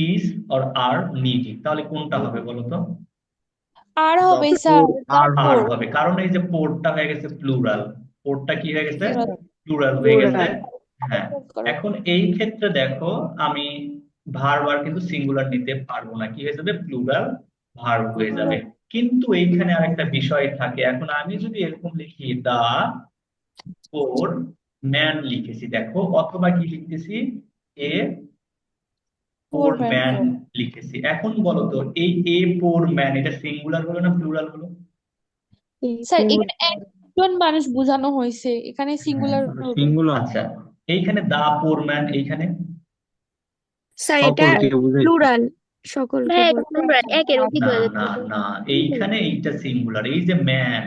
is or are needy, তাহলে কোনটা হবে বলো তো? আর The হবে স্যার, poor are আর তারপর হবে, কারণ এই যে পোরটা হয়ে গেছে প্লুরাল, পোরটা কি হয়ে গেছে? plural প্লুরাল হয়ে গেছে। plural হ্যাঁ, করো। এখন এই ক্ষেত্রে দেখো আমি ভার্ব আর কিন্তু সিঙ্গুলার নিতে পারবো না, কি হয়ে যাবে? প্লুরাল ভার্ব হয়ে যাবে। কিন্তু এইখানে আরেকটা বিষয় থাকে, এখন আমি যদি এরকম লিখি দা পোর ম্যান লিখেছি দেখো, অথবা কি লিখতেছি? এ পোর পোর ম্যান। ম্যান লিখেছি। এখন বলো তো এই এ পোর ম্যান এটা সিঙ্গুলার হলো না প্লুরাল হলো? স্যার singular এখানে একজন মানুষ বোঝানো হয়েছে, এখানে হ্যাঁ, সিঙ্গুলার হবে। সিঙ্গুলার আচ্ছা, এইখানে দা পোর ম্যান, এইখানে স্যার এটা সকলকে বুঝাইছে। প্লুরাল, সকলকে ভাই বল। তোমরা একই না হয়ে না যাচ্ছে না, এইখানে এইটা সিঙ্গুলার, এই যে ম্যান,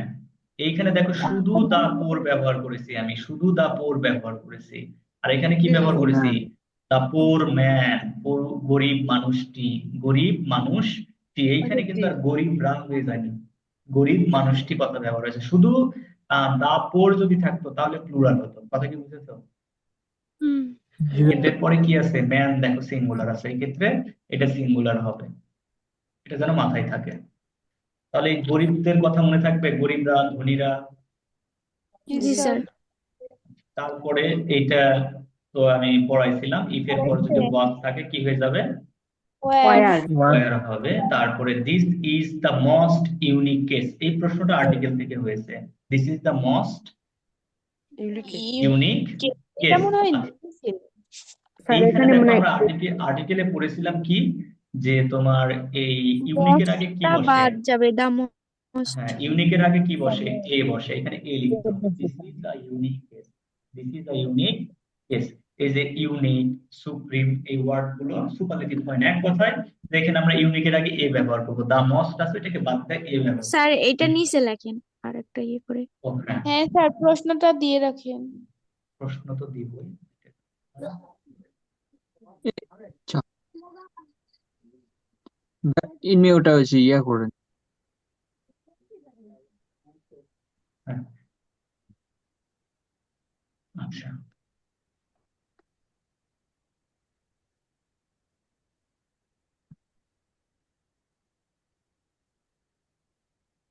এইখানে দেখো শুধু দা পোর ব্যবহার করেছি, আমি শুধু দা পোর ব্যবহার করেছি। আর এখানে কি ব্যবহার করেছি? ম্যান দা পোর ম্যান, গরিব মানুষটি, গরিব মানুষটি, এইখানে কিন্তু আর গরিব রাম হয়ে যায়নি, গরিব মানুষটি কথা ব্যবহার হয়েছে। শুধু দা পোর যদি থাকতো তাহলে প্লুরাল হতো, কথা কি বুঝেছো? হুম। কিন্তু এরপরে কি আছে? ম্যান দেখো সিঙ্গুলার আছে, এই ক্ষেত্রে এটা সিঙ্গুলার হবে, এটা যেন মাথায় থাকে। তাহলে এই গরিবদের কথা মনে থাকবে, গরিবরা, ধনীরা। জি জি স্যার। স্যার। তারপরে এইটা তো আমি পড়াইছিলাম, ইফ এর পর যদি ওয়াজ থাকে কি হয়ে যাবে? ওয়ার। ওয়্যার হবে। তারপরে this is the most unique case, এই প্রশ্নটা আর্টিকেল থেকে হয়েছে। This is the most unique এটা কেস। মনে হয় স্যার এইখানে এখানে দেখো মনে আমরা আর্টিকেলে পড়েছিলাম কি, যে তোমার এই ইউনিকের আগে কি টা বসে? বাদ যাবে, দা মোস্ট। হ্যাঁ, ইউনিকের আগে কি বসে? এ বসে, এখানে এ লিখতে হবে। This is a unique case, this is a unique case. এই যে ইউনিক, সুপ্রিম, এই ওয়ার্ড গুলো সুপারলেটিভ হয় না, এক কথায় দেখেন আমরা ইউনিকের আগে এ ব্যবহার করবো, দা মোস্ট আছে এটাকে বাদ দিয়ে এ ব্যবহার স্যার করবো। এটা নিচে লেখেন আর একটা ইয়ে করে। ও হ্যাঁ, হ্যাঁ স্যার, প্রশ্নটা দিয়ে রাখেন। প্রশ্ন তো দিবই। ইনমে ওটা হচ্ছে ইয়া করেন। হ্যাঁ, আচ্ছা,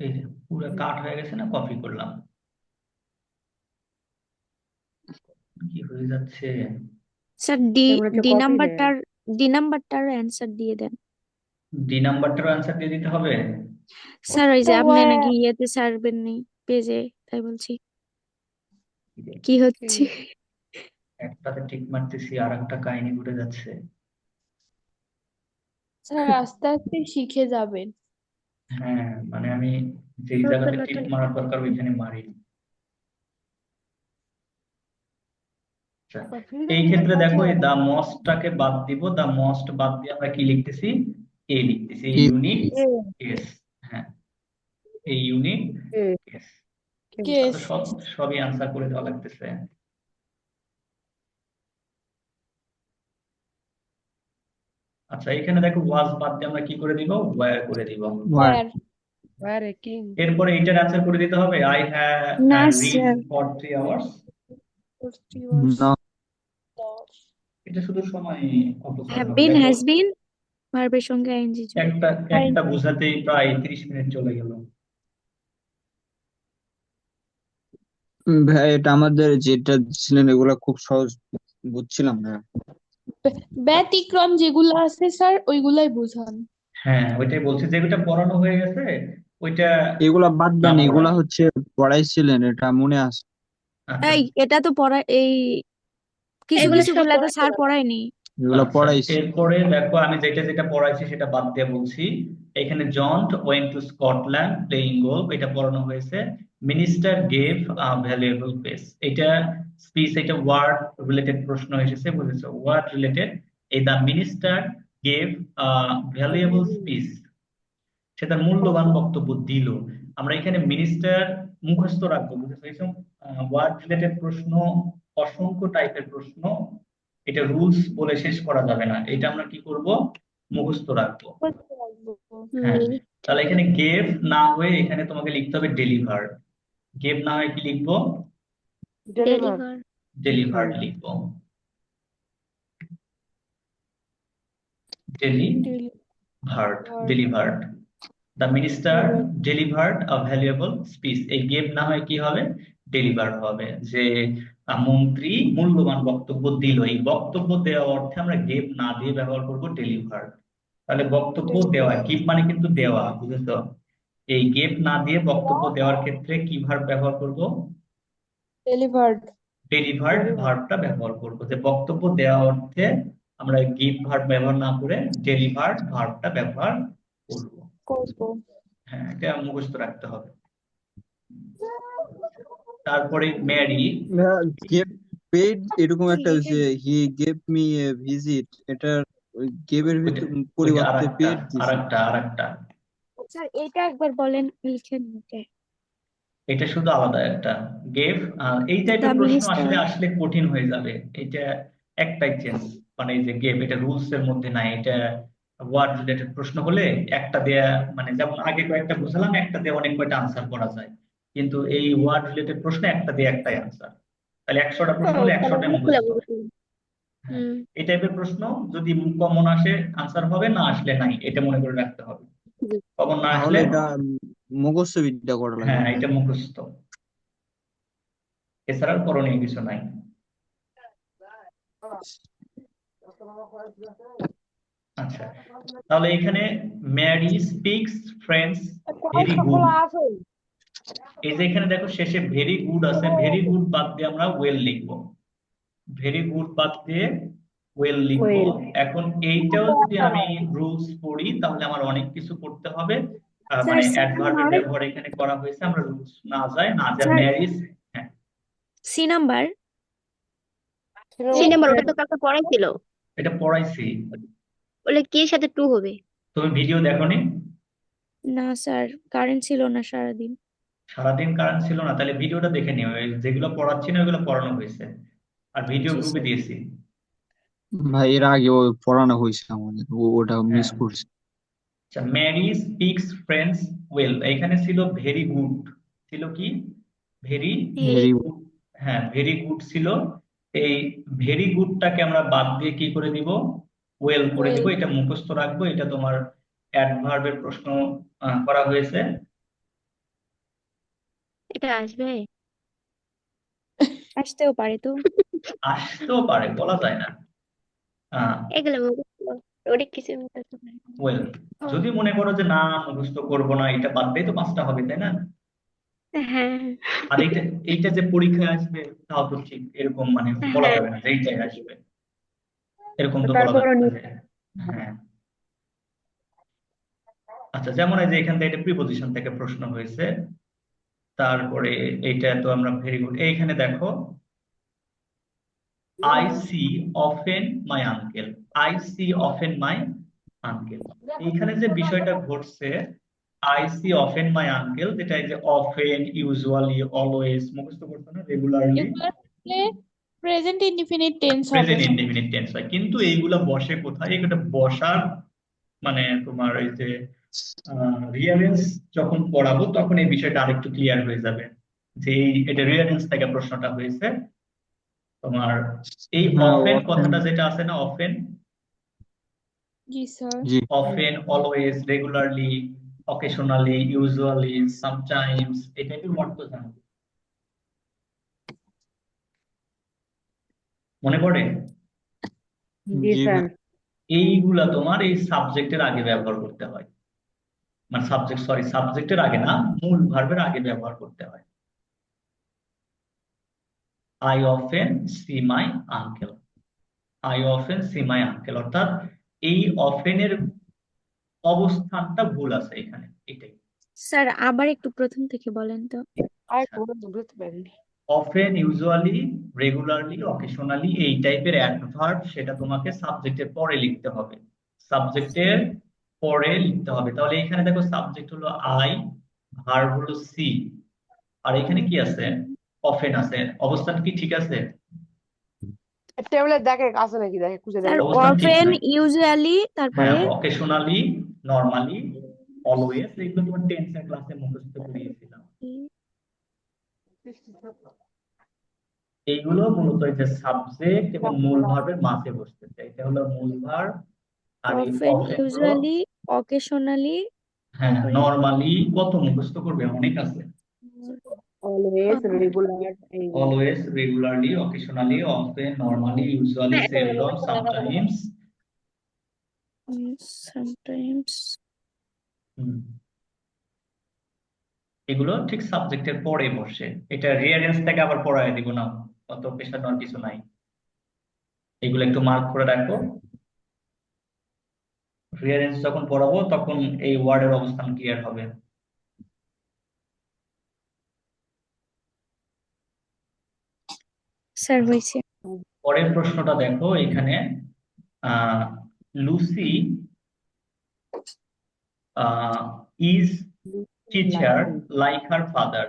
এই যে পুরো কাট হয়ে গেছে না, কপি করলাম, কি হয়ে যাচ্ছে? স্যার মনে হচ্ছে ডি কপি দেয় নাম্বারটার অ্যান্সার দিয়ে দেন। ডি নাম্বারটার আনসার দিয়ে দিতে হবে? স্যার ওই যে ওটা আপনি নাকি ইয়েতে ছাড়বেন নি পেজে, তাই বলছি। কি হচ্ছে? একটাতে টিক মারতেছি আর একটা কাহিনী ঘটে যাচ্ছে। স্যার আস্তে আস্তে শিখে যাবেন। হ্যাঁ, মানে আমি যেই জায়গাতে টিক মারার দরকার ওইখানে মারি। আচ্ছা, এই ক্ষেত্রে দেখো এই দা মস্টটাকে বাদ দিব, দা মস্ট বাদ দিয়ে আমরা কি লিখতেছি? এ লিখতেছি, ইউনিক কেস। হ্যাঁ, এই ইউনিক কেস। কেস। সবই আনসার করে দেওয়া লাগতেছে। আচ্ছা, এখানে দেখো ওয়াজ বাদ দিয়ে আমরা কি করে দিব? ওয়্যার করে দিব। ওয়ার। আরে কি এরপরে এইটার আনসার করে দিতে হবে, আই হ্যাভ না রিড স্যার, ফর 3 আওয়ার্স। না এটা শুধু সময় অপচয় হ্যাভ হবে বিন, দেখো, হ্যাজ বিন ভার্বের সঙ্গে আইএনজি যোগ। একটা একটা বোঝাতেই প্রায় 30 মিনিট চলে গেল। ভাই, এটা আমাদের যেটা ছিলেন এগুলা খুব সহজ, বুঝছিলাম না। ব্যতিক্রম যেগুলো আছে স্যার ওইগুলাই বুঝান। হ্যাঁ, ওইটাই বলছি, যেটা পড়ানো হয়ে গেছে ওইটা এগুলা বাদ না দেন, পড়াই। এগুলা হচ্ছে পড়াইছিলেন, এটা মনে আছে। আচ্ছা, এই এটা তো পড়া, এই কিছু এগুলো কিছু সব গুলা তো পড়াতে স্যার হবে। পড়ায়নি। এগুলা আচ্ছা, পড়াইছি। এরপরে দেখো আমি যেটা যেটা পড়াইছি সেটা বাদ দিয়ে বলছি। এখানে John went to Scotland playing golf, এটা পড়ানো হয়েছে। Minister gave a valuable speech, এটা স্পিচ, এটা ওয়ার্ড রিলেটেড প্রশ্ন এসেছে, বুঝেছো? Word related. এই the minister gave a valuable speech, সে তার মূল্যবান বক্তব্য দিল। আমরা এখানে মিনিস্টার মুখস্থ রাখবো, বুঝেছো? এইসব ওয়ার্ড রিলেটেড প্রশ্ন, অসংখ্য টাইপের প্রশ্ন, এটা রুলস বলে শেষ করা যাবে না, এটা আমরা কি করব? মুখস্থ রাখবো। হ্যাঁ, তাহলে এখানে গেভ না হয়ে এখানে তোমাকে লিখতে হবে ডেলিভার। গেভ না হয়ে কি লিখবো? ডেলিভার। ডেলিভার লিখবো। Delivered Delivered. Delivered the minister delivered a valuable speech. এই গেভ না হয় কি হবে, ডেলিভার হবে, যে মন্ত্রী মূল্যবান বক্তব্য দিল। এই বক্তব্য দেওয়া অর্থে আমরা গেভ না দিয়ে ব্যবহার করব ডেলিভার্ড। তাহলে বক্তব্য দেওয়া, গিভ মানে কিন্তু দেওয়া, বুঝেছো? এই গেভ না দিয়ে বক্তব্য দেওয়ার ক্ষেত্রে কি ভার্ব ব্যবহার করব, Delivered. ডেলিভার্ড ভার্বটা ব্যবহার করব। যে বক্তব্য দেওয়া অর্থে আমরা গিভ ভার্ব ব্যবহার না করে ডেলিভার্ড ভার্বটা ব্যবহার করব। করবো। হ্যাঁ, এটা মুখস্থ রাখতে হবে। তারপরে ম্যারি, গেভ পেড এরকম একটা হচ্ছে, he gave me a visit, এটার ওই গেভের ওইটা ভিতর ওইটা পরিবর্তে আরেকটা পেড দিছে। আরেকটা স্যার এটা একবার বলেন, লিখে নিতে। এটা শুধু আলাদা একটা গেভ। এই দ্য টাইপের প্রশ্ন মিনিস্টার। আসলে কঠিন হয়ে যাবে। এটা একটাই চেঞ্জ, মানে এই যে গেভ, এটা রুলস এর মধ্যে নাই। এটা ওয়ার্ড রিলেটেড প্রশ্ন হলে একটা দেয়া, মানে যেমন আগে কয়েকটা বুঝলাম, একটা দিয়ে অনেক কয়টা আনসার করা যায়, কিন্তু এই ওয়ার্ড রিলেটেড প্রশ্নে একটা দিয়ে একটাই আনসার। তাহলে 100টা প্রশ্ন হলে 100টাই মুখস্থ। হ্যাঁ, এই টাইপের প্রশ্ন যদি কমন আসে আনসার হবে, না আসলে নাই, এটা মনে করে রাখতে হবে। কমন না তাহলে আসলে, এটা মুখস্থ বিদ্যা করা লাগবে। হ্যাঁ, এটা মুখস্থ, এছাড়া আর করণীয় কিছু নাই। আচ্ছা, তাহলে এখানে Mary speaks French very good. এই যে এখানে দেখো শেষে ভেরি গুড আছে, ভেরি গুড বাদ দিয়ে আমরা ওয়েল লিখবো। ভেরি গুড বাদ দিয়ে ওয়েল লিখবো। এখন এইটাও যদি আমি রুলস পড়ি তাহলে আমার অনেক কিছু করতে হবে। মানে অ্যাডভার্বের ব্যবহার এখানে করা হয়েছে, আমরা রুলস না যায় ম্যারিজ। হ্যাঁ, সি নাম্বার। সিনেমার ওটা তো কালকে পড়াইছিল, এটা পড়াইছি। বলে কি এর সাথে টু হবে। তুমি ভিডিও দেখোনি? না স্যার, কারেন্ট ছিল না সারাদিন। সারাদিন কারেন্ট ছিল না? তাহলে ভিডিওটা দেখে নিও, এই যেগুলো পড়াচ্ছি না ওগুলো পড়ানো হয়েছে, আর ভিডিও জি গ্রুপে স্যার। দিয়েছি। ভাই এর আগে পড়ানো হয়েছে আমাদের, ওটা মিস হ্যাঁ, করছি। আচ্ছা, ম্যারি স্পিক্স ফ্রেঞ্চ ওয়েল, এখানে ছিল ভেরি গুড, ছিল কি, ভেরি, ভেরি হ্যাঁ, ভেরি গুড ছিল। এই ভেরি গুডটাকে আমরা বাদ দিয়ে কি করে দিব, ওয়েল করে দিব। এটা মুখস্থ রাখবো, এটা তোমার অ্যাডভার্বের প্রশ্ন করা হয়েছে। এটা আসবে, আসতেও পারে তো। আসতেও পারে, বলা যায় না। এগুলো মুখস্থ অনেক কিছু মুখস্থ করে। ওয়েল, যদি মনে করো যে না মুখস্থ করবো না, এটা বাদ দিয়ে তো 5টা হবে, তাই না? হ্যাঁ আর এইটা এইটা যে পরীক্ষায় আসবে তাও তো ঠিক এরকম মানে বলা হ্যাঁ যাবে না যে এইটাই আসবে, এরকম তো বলা যাবে না যে, হ্যাঁ। আচ্ছা, যেমন এই যে এখান থেকে এটা প্রিপজিশন থেকে প্রশ্ন হয়েছে। তারপরে এইটা তো আমরা ভেরি গুড। এইখানে দেখো, I see often my uncle, I see often my uncle. এইখানে যে বিষয়টা ঘটছে, I see often my uncle, যেটা এই যে অফেন, ইউজুয়ালি, অলওয়েজ মুখস্থ করছো না, রেগুলারলি, এগুলো আসলে প্রেজেন্ট ইনডিফিনিট টেন্স হবে। প্রেজেন্ট ইনডেফিনিট টেন্স হয়। কিন্তু এইগুলা বসে কোথায়, এগুলো বসার মানে তোমার এই যে রিয়ারেন্স যখন পড়াবো তখন এই বিষয়টা আরেকটু ক্লিয়ার হয়ে যাবে, যে এটা রিয়ারেন্স থেকে প্রশ্নটা হয়েছে তোমার। এই হ্যাঁ, অফেন often, কথাটা যেটা আছে না, অফেন, জি স্যার। জি often, always, regularly, occasionally, usually, sometimes, এই টাইপের অর্থ জানো, মনে পড়ে? জি ভাই। এইগুলা তোমার এই সাবজেক্টের আগে ব্যবহার করতে হয়, মানে সাবজেক্টের আগে না, মূল ভার্বের আগে ব্যবহার করতে হয়। I often see my uncle, I often see my uncle, অর্থাৎ এই অফেনের অবস্থানটা ভুল আছে এখানে, এটাই। স্যার আবার একটু প্রথম থেকে বলেন তো। আর কোনো বুঝতে পারিনি। অফেন, ইউজুয়ালি, রেগুলারলি, অকেশনালি, এই টাইপের অ্যাডভার্ব সেটা তোমাকে সাবজেক্টের পরে লিখতে হবে, সাবজেক্টের পরে লিখতে হবে। তাহলে এখানে দেখো সাবজেক্ট হলো আই, ভার্ব হলো সি, আর এখানে কি আছে, অফেন আছে। অবস্থান কি ঠিক আছে? টেবিলে দেখে আছে নাকি, দেখে খুঁজে স্যার দেখে। অবস্থান ঠিক অফেন, নাই। ইউজুয়ালি, হ্যাঁ, তারপরে অকেশনালি, নরমালি, অলওয়েজ, এগুলো তোমার টেন্সের ক্লাসে মুখস্থ করিয়েছিলাম। এইগুলো মূলত এই যে সাবজেক্ট এবং মূল ভার্বের মাঝে বসতেছে, এটা হলো মূল ভার্ব আর এই অফেন, অফেন হলো, ইউজুয়ালি, অকেশনালি, হ্যাঁ, তারপরে নর্মালি কত মুখস্থ করবে, অনেক আছে। অলওয়েজ, রেগুলার, এইগুলো। Always, regularly, occasionally, often, normally, usually, হ্যাঁ, সেলডম, সামটাইমস। সামটাইমস। এগুলো ঠিক সাবজেক্টের পরে বসে। এটা রিয়ারেন্স থেকে আবার পড়ায় দিব না, অত পেশা নেওয়ার কিছু নাই। এগুলো একটু মার্ক করে রাখো। রিয়ারেন্স যখন পড়াবো তখন এই ওয়ার্ডের অবস্থান ক্লিয়ার হবে। স্যার হয়েছে। পরের প্রশ্নটা দেখো এখানে, Lucy is teacher like her father.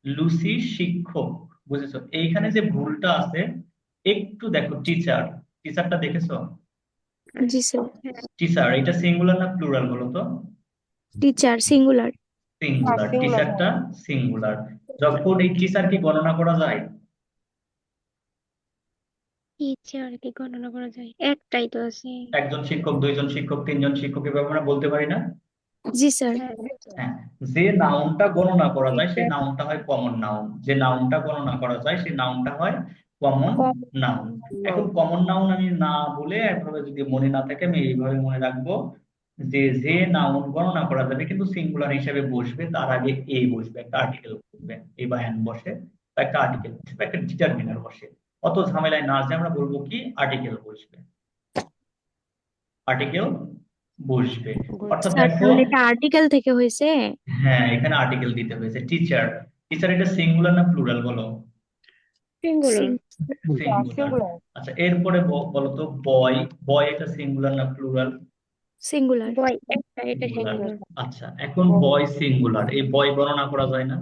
Lucy শিক্ষক, বুঝেছো? এইখানে যে ভুলটা আছে, একটু দেখো, টিচার, টিচারটা দেখেছো? জি স্যার। টিচার এটা সিঙ্গুলার না প্লুরাল বলো তো? Teacher singular. সিঙ্গুলার, singular, টিচারটা সিঙ্গুলার। যখন এই টিচার কি গণনা করা যায়? টিচার কি গণনা করা যায়? একটাই তো আছে। একজন শিক্ষক, দুইজন শিক্ষক, তিনজন শিক্ষক, এভাবে আমরা বলতে পারি না? জি স্যার। হ্যাঁ, হ্যাঁ, যে নাউনটা গণনা করা যায় সেই নাউনটা হয় কমন নাউন। যে নাউনটা গণনা করা যায় সেই নাউনটা হয় কমন নাউন। এখন কমন নাউন আমি না বলে একভাবে যদি মনে না থাকে, আমি এইভাবে মনে রাখবো যে যে নাউন গণনা করা যাবে কিন্তু সিঙ্গুলার হিসেবে বসবে, তার আগে এ বসবে, একটা আর্টিকেল বসবে, এ বা অ্যান বসে, বা একটা আর্টিকেল বসবে, একটা ডিটারমিনার বসে। অত ঝামেলায় না যে আমরা বলবো কি আর্টিকেল বসবে, আর্টিকেল বসবে। অর্থাৎ স্যার দেখো, তাহলে এটা আর্টিকেল থেকে হয়েছে। হ্যাঁ, এখানে আর্টিকেল দিতে হয়েছে। টিচার, টিচার এটা সিঙ্গুলার না প্লুরাল বলো? সিঙ্গুলার। সিঙ্গুলার। singular, আচ্ছা, এরপরে বলো তো, বয়, বয় এটা সিঙ্গুলার না প্লুরাল? সিঙ্গুলার। বয় একটা, এটা সিঙ্গুলার। সিঙ্গুলার। আচ্ছা, এখন বয় সিঙ্গুলার, এই বয় গণনা করা যায় না?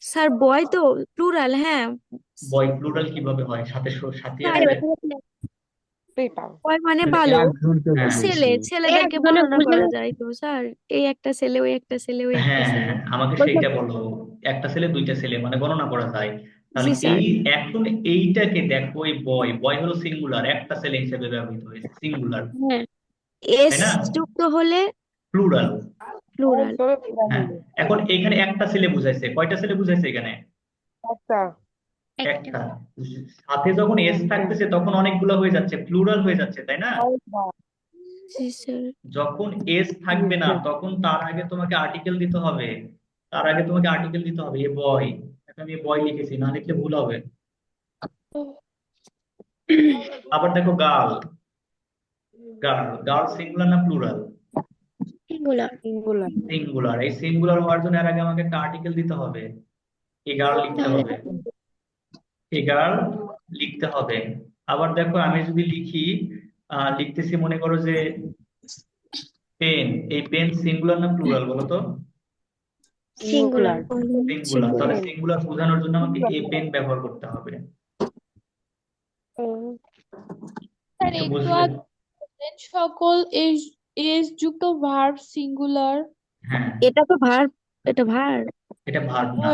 স্যার বয় তো প্লুরাল, হ্যাঁ। বয় প্লুরাল কিভাবে হয়? সাথে সাথে স্যার আছে। পেপার, বয় মানে মানে বালক, একজনকে হ্যাঁ, ছেলে, বোঝাইছে। ছেলেদেরকে একজনে বর্ণনা করা বোঝানো যায় তো স্যার। এই একটা ছেলে, ওই একটা ছেলে, ওই একটা হ্যাঁ, হ্যাঁ, ছেলে। আমাকে সেইটা বলো। একটা ছেলে, দুইটা ছেলে, মানে গণনা করা যায়। তাহলে জি স্যার। এই এখন এইটাকে দেখো, এই বয়, বয় হলো সিঙ্গুলার, একটা ছেলে হিসেবে ব্যবহৃত হয়েছে, সিঙ্গুলার, হ্যাঁ, এস তাই না? যুক্ত হলে প্লুরাল। প্লুরাল। হ্যাঁ, এখন এখানে একটা ছেলে বুঝাইছে, কয়টা ছেলে বুঝাইছে এখানে? একটা, একটা। একটা। সাথে যখন এস থাকতেছে তখন অনেকগুলো হয়ে যাচ্ছে, প্লুরাল হয়ে যাচ্ছে, তাই না? জি স্যার। যখন এস থাকবে না তখন তার আগে তোমাকে আর্টিকেল দিতে হবে, তার আগে তোমাকে আর্টিকেল দিতে হবে। এ বয়, আমি এ বয় লিখেছি, না লিখলে ভুল হবে। আবার দেখো গার্ল, গার্ল, গার্ল সিঙ্গুলার না প্লুরাল? সিঙ্গুলার। singular, singular. এই সিঙ্গুলার হওয়ার জন্য এর আগে আমাকে একটা আর্টিকেল দিতে হবে, এ গার্ল লিখতে তাহলে হবে, এ গার্ল লিখতে হবে। আবার দেখো, আমি যদি লিখি, লিখতেছি, মনে করো যে পেন, এই পেন সিঙ্গুলার না প্লুরাল বলো তো? সিঙ্গুলার। সিঙ্গুলার। তাহলে সিঙ্গুলার বোঝানোর জন্য আমাকে এ পেন ব্যবহার করতে হবে। স্যার একটু একটু বুঝলে? আগে বললেন সকল এস এস যুক্ত ভার্ব সিঙ্গুলার। হ্যাঁ, এটা তো ভার্ব, এটা ভার্ব, এটা ভার্ব ও না,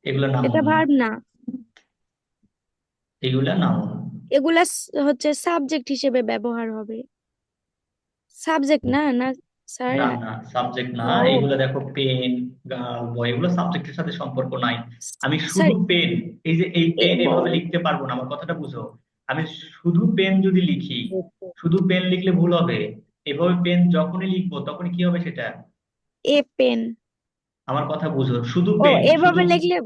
এগুলো এটা নাউন, ভার্ব না। এগুলা নাউন। এগুলা হচ্ছে সাবজেক্ট হিসেবে ব্যবহার হবে। সাবজেক্ট না, না স্যার। না, না, সাবজেক্ট না। এগুলো দেখো, পেন, গার্ল, বয়, এগুলো সাবজেক্টের সাথে সম্পর্ক নাই। আমি স্যার শুধু পেন, এই যে এই পেন এভাবে বয়, লিখতে পারবো না, আমার কথাটা বুঝো। আমি শুধু পেন যদি লিখি, শুধু পেন লিখলে ভুল হবে। এভাবে পেন যখনই লিখবো তখনই কি হবে সেটা? A pen. আমার কথা বুঝো, শুধু ও পেন, শুধু এভাবে লিখলে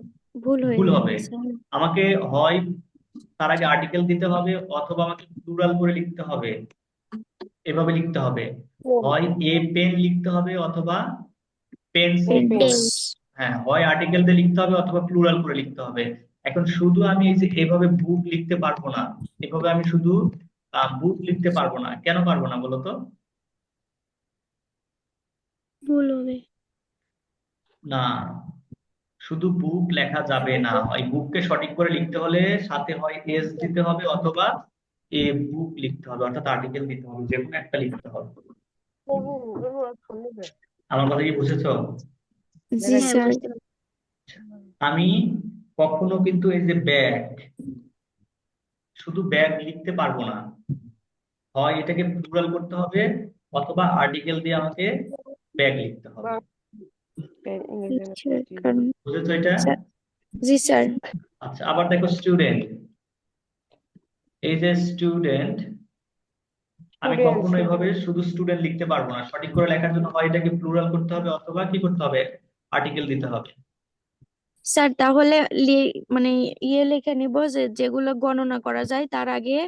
ভুল হয়ে ভুল যাবে হবে। স্যার। আমাকে হয় তার আগে আর্টিকেল দিতে হবে, অথবা আমাকে প্লুরাল করে লিখতে হবে, এভাবে লিখতে হবে। হয় এ পেন লিখতে হবে, অথবা পেন্সিল। পেন্স। হ্যাঁ, হয় আর্টিকেল দিয়ে লিখতে হবে অথবা প্লুরাল করে লিখতে হবে। এখন শুধু আমি এই যে এভাবে বুক লিখতে পারবো না, এভাবে আমি শুধু বুক লিখতে পারবো না। কেন পারবো না বলো তো? ভুল হবে। না, শুধু বুক লেখা যাবে না। হয় বুককে সঠিক করে লিখতে হলে সাথে হয় এস দিতে হবে, অথবা এ বুক লিখতে হবে, অর্থাৎ আর্টিকেল দিতে হবে, যে কোনো একটা লিখতে হবে। আমার কথা কি বুঝেছো? জি হ্যাঁ, স্যার। বুঝতে পারছি। আমি কখনো কিন্তু এই যে ব্যাগ, শুধু ব্যাগ লিখতে পারবো না। হয় এটাকে প্লুরাল করতে হবে অথবা আর্টিকেল দিয়ে আমাকে ব্যাগ লিখতে হবে। ইংরেজি স্যার কারণ বুঝেছো এটা? স্যার জি স্যার আচ্ছা, আবার দেখো স্টুডেন্ট। এই যে স্টুডেন্ট, আমি স্টুডেন্ট কখনো এভাবে শুধু স্টুডেন্ট লিখতে পারবো না। সঠিক করে লেখার জন্য হয় এটাকে প্লুরাল করতে হবে অথবা কি করতে হবে, আর্টিকেল দিতে হবে। স্যার তাহলে মানে লিখে নিব যে যেগুলো গণনা করা যায় তার আগে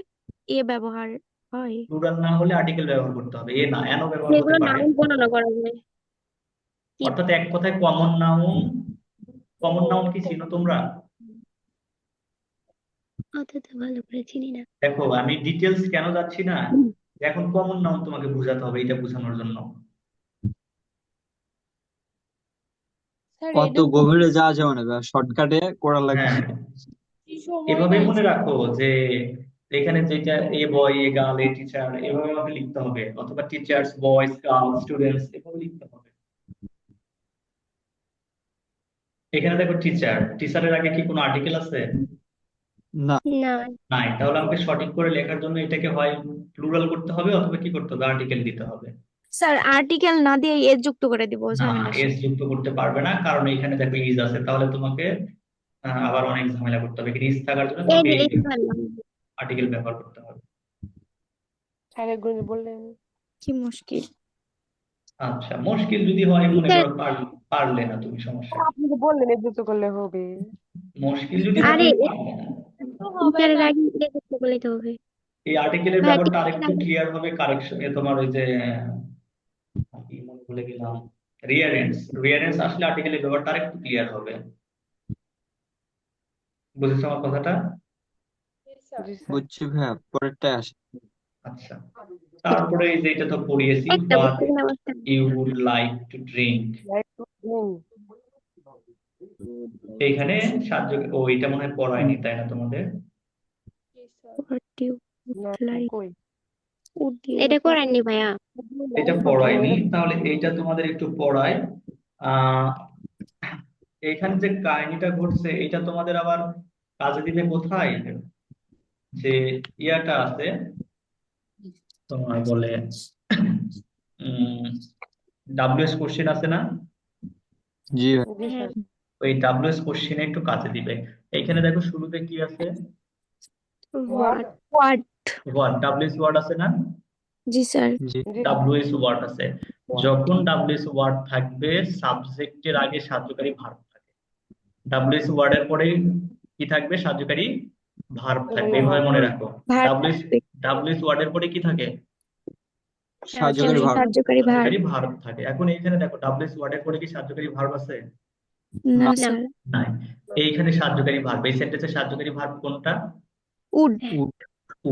ব্যবহার হয়। প্লুরাল না হলে আর্টিকেল ব্যবহার করতে হবে, এ না এনও ব্যবহার হতে যেগুলো পারে। নাউন গণনা করা যায় কি অর্থাৎ এক কথায় কমন নাউন। কমন নাউন কি চিনো তোমরা? অত তো ভালো করে চিনি না। দেখো আমি ডিটেলস কেন যাচ্ছি না, এখন কমন নাউন তোমাকে বোঝাতে হবে এটা বোঝানোর জন্য। স্যার অত গভীরে যাওয়া যাবে না, শর্টকাটে করা লাগবে। হ্যাঁ, সময় এভাবে নাই মনে স্যার। রাখো যে এখানে যেটা এ বয় এ গার্ল এ টিচার এভাবে আমাকে লিখতে হবে, অথবা টিচার্স বয়েজ গার্ল স্টুডেন্টস এভাবে লিখতে হবে। এখানে দেখো টিচার, টিচারের আগে কি কোনো আর্টিকেল আছে? না, না, নাই। তাহলে আমাকে সঠিক করে লেখার জন্য এটাকে হয় প্লুরাল করতে হবে অথবা কি করতে হবে, আর্টিকেল দিতে হবে। স্যার আর্টিকেল না দিয়ে এর যুক্ত করে দিব না, ঝামেলা এস শেষ। যুক্ত করতে পারবে না, কারণ এখানে দেখো ইজ আছে, তাহলে তোমাকে আবার অনেক ঝামেলা করতে হবে। ইজ থাকার জন্য এই তোমাকে যে এই এই ভালো। আর্টিকেল ব্যবহার করতে হবে। আরেকগুলো বললেন কি মুশকিল। আচ্ছা, মুশকিল যদি হয় মনে টিচার, করো পারলে না তুমি, সমস্যা কি? আপনি তো বললেন এর যুক্ত করলে হবে। মুশকিল যদি হয় আরে তুমি পারলে না। টিচারের আগে এটা করতে বলেই তো হবে। এই আর্টিকেলের ভাই ব্যাপারটা টিচারের আরেকটু আগে ক্লিয়ার হবে কারেকশন তোমার ওই যে কি মনে ভুলে গেলাম, রিয়ারেন্স। রিয়ারেন্স আসলে আর্টিকেলের ব্যাপারটা আরেকটু ক্লিয়ার হবে। বুঝেছো আমার কথাটা? জি স্যার। বুঝছি ভাইয়া, পরেরটা আসে। আচ্ছা, তারপরে এই যে এটা তো পড়িয়েছি, একটা হোয়াট বুঝতে গেলে অবস্থা you would like to drink. এইখানে সাহায্য, ও এটা মনে হয় পড়ায়নি তাই না তোমাদের? What do you like? কই Would you এটা করেননি ভাইয়া। এটা পড়ায়নি, তাহলে এইটা তোমাদের একটু পড়ায়। আহ এখানে যে কাহিনীটা ঘটছে এটা তোমাদের আবার কাজে দিবে কোথায়, যে ইয়াটা আছে তোমার বলে ডাব্লিউএস কোশ্চেন আছে না, জি ভাই। জি হ্যাঁ, স্যার। ওই ডাব্লিউএস কোশ্চেনে একটু কাজে দিবে। এইখানে দেখো শুরুতে কি আছে, what? What? Word, WS word আছে না, জি স্যার। জি জি ডাব্লিউএস ওয়ার্ড আছে। যখন ডাব্লিউএস ওয়ার্ড থাকবে সাবজেক্টের আগে সাহায্যকারী ভার্ব থাকে। ডাব্লিউএস ওয়ার্ডের পরে কি থাকবে, সাহায্যকারী ভার্ব থাকবে, এইভাবে মনে রাখো। ভার্ব ডাব্লিউএস থাকবে। ডাব্লিউএস ওয়ার্ডের পরে কি থাকে, সাহায্যকারী ভাব। সাহায্যকারী ভার্ব। সাহায্যকারী ভার্ব থাকে। এখন এইখানে দেখো ডাব্লিউএস ওয়ার্ডের পরে কি সাহায্যকারী ভার্ব আছে? না না। না, স্যার। নাই। এইখানে সাহায্যকারী ভার্ব, এই সেন্টেন্সে সাহায্যকারী ভার্ব কোনটা? উড। উড।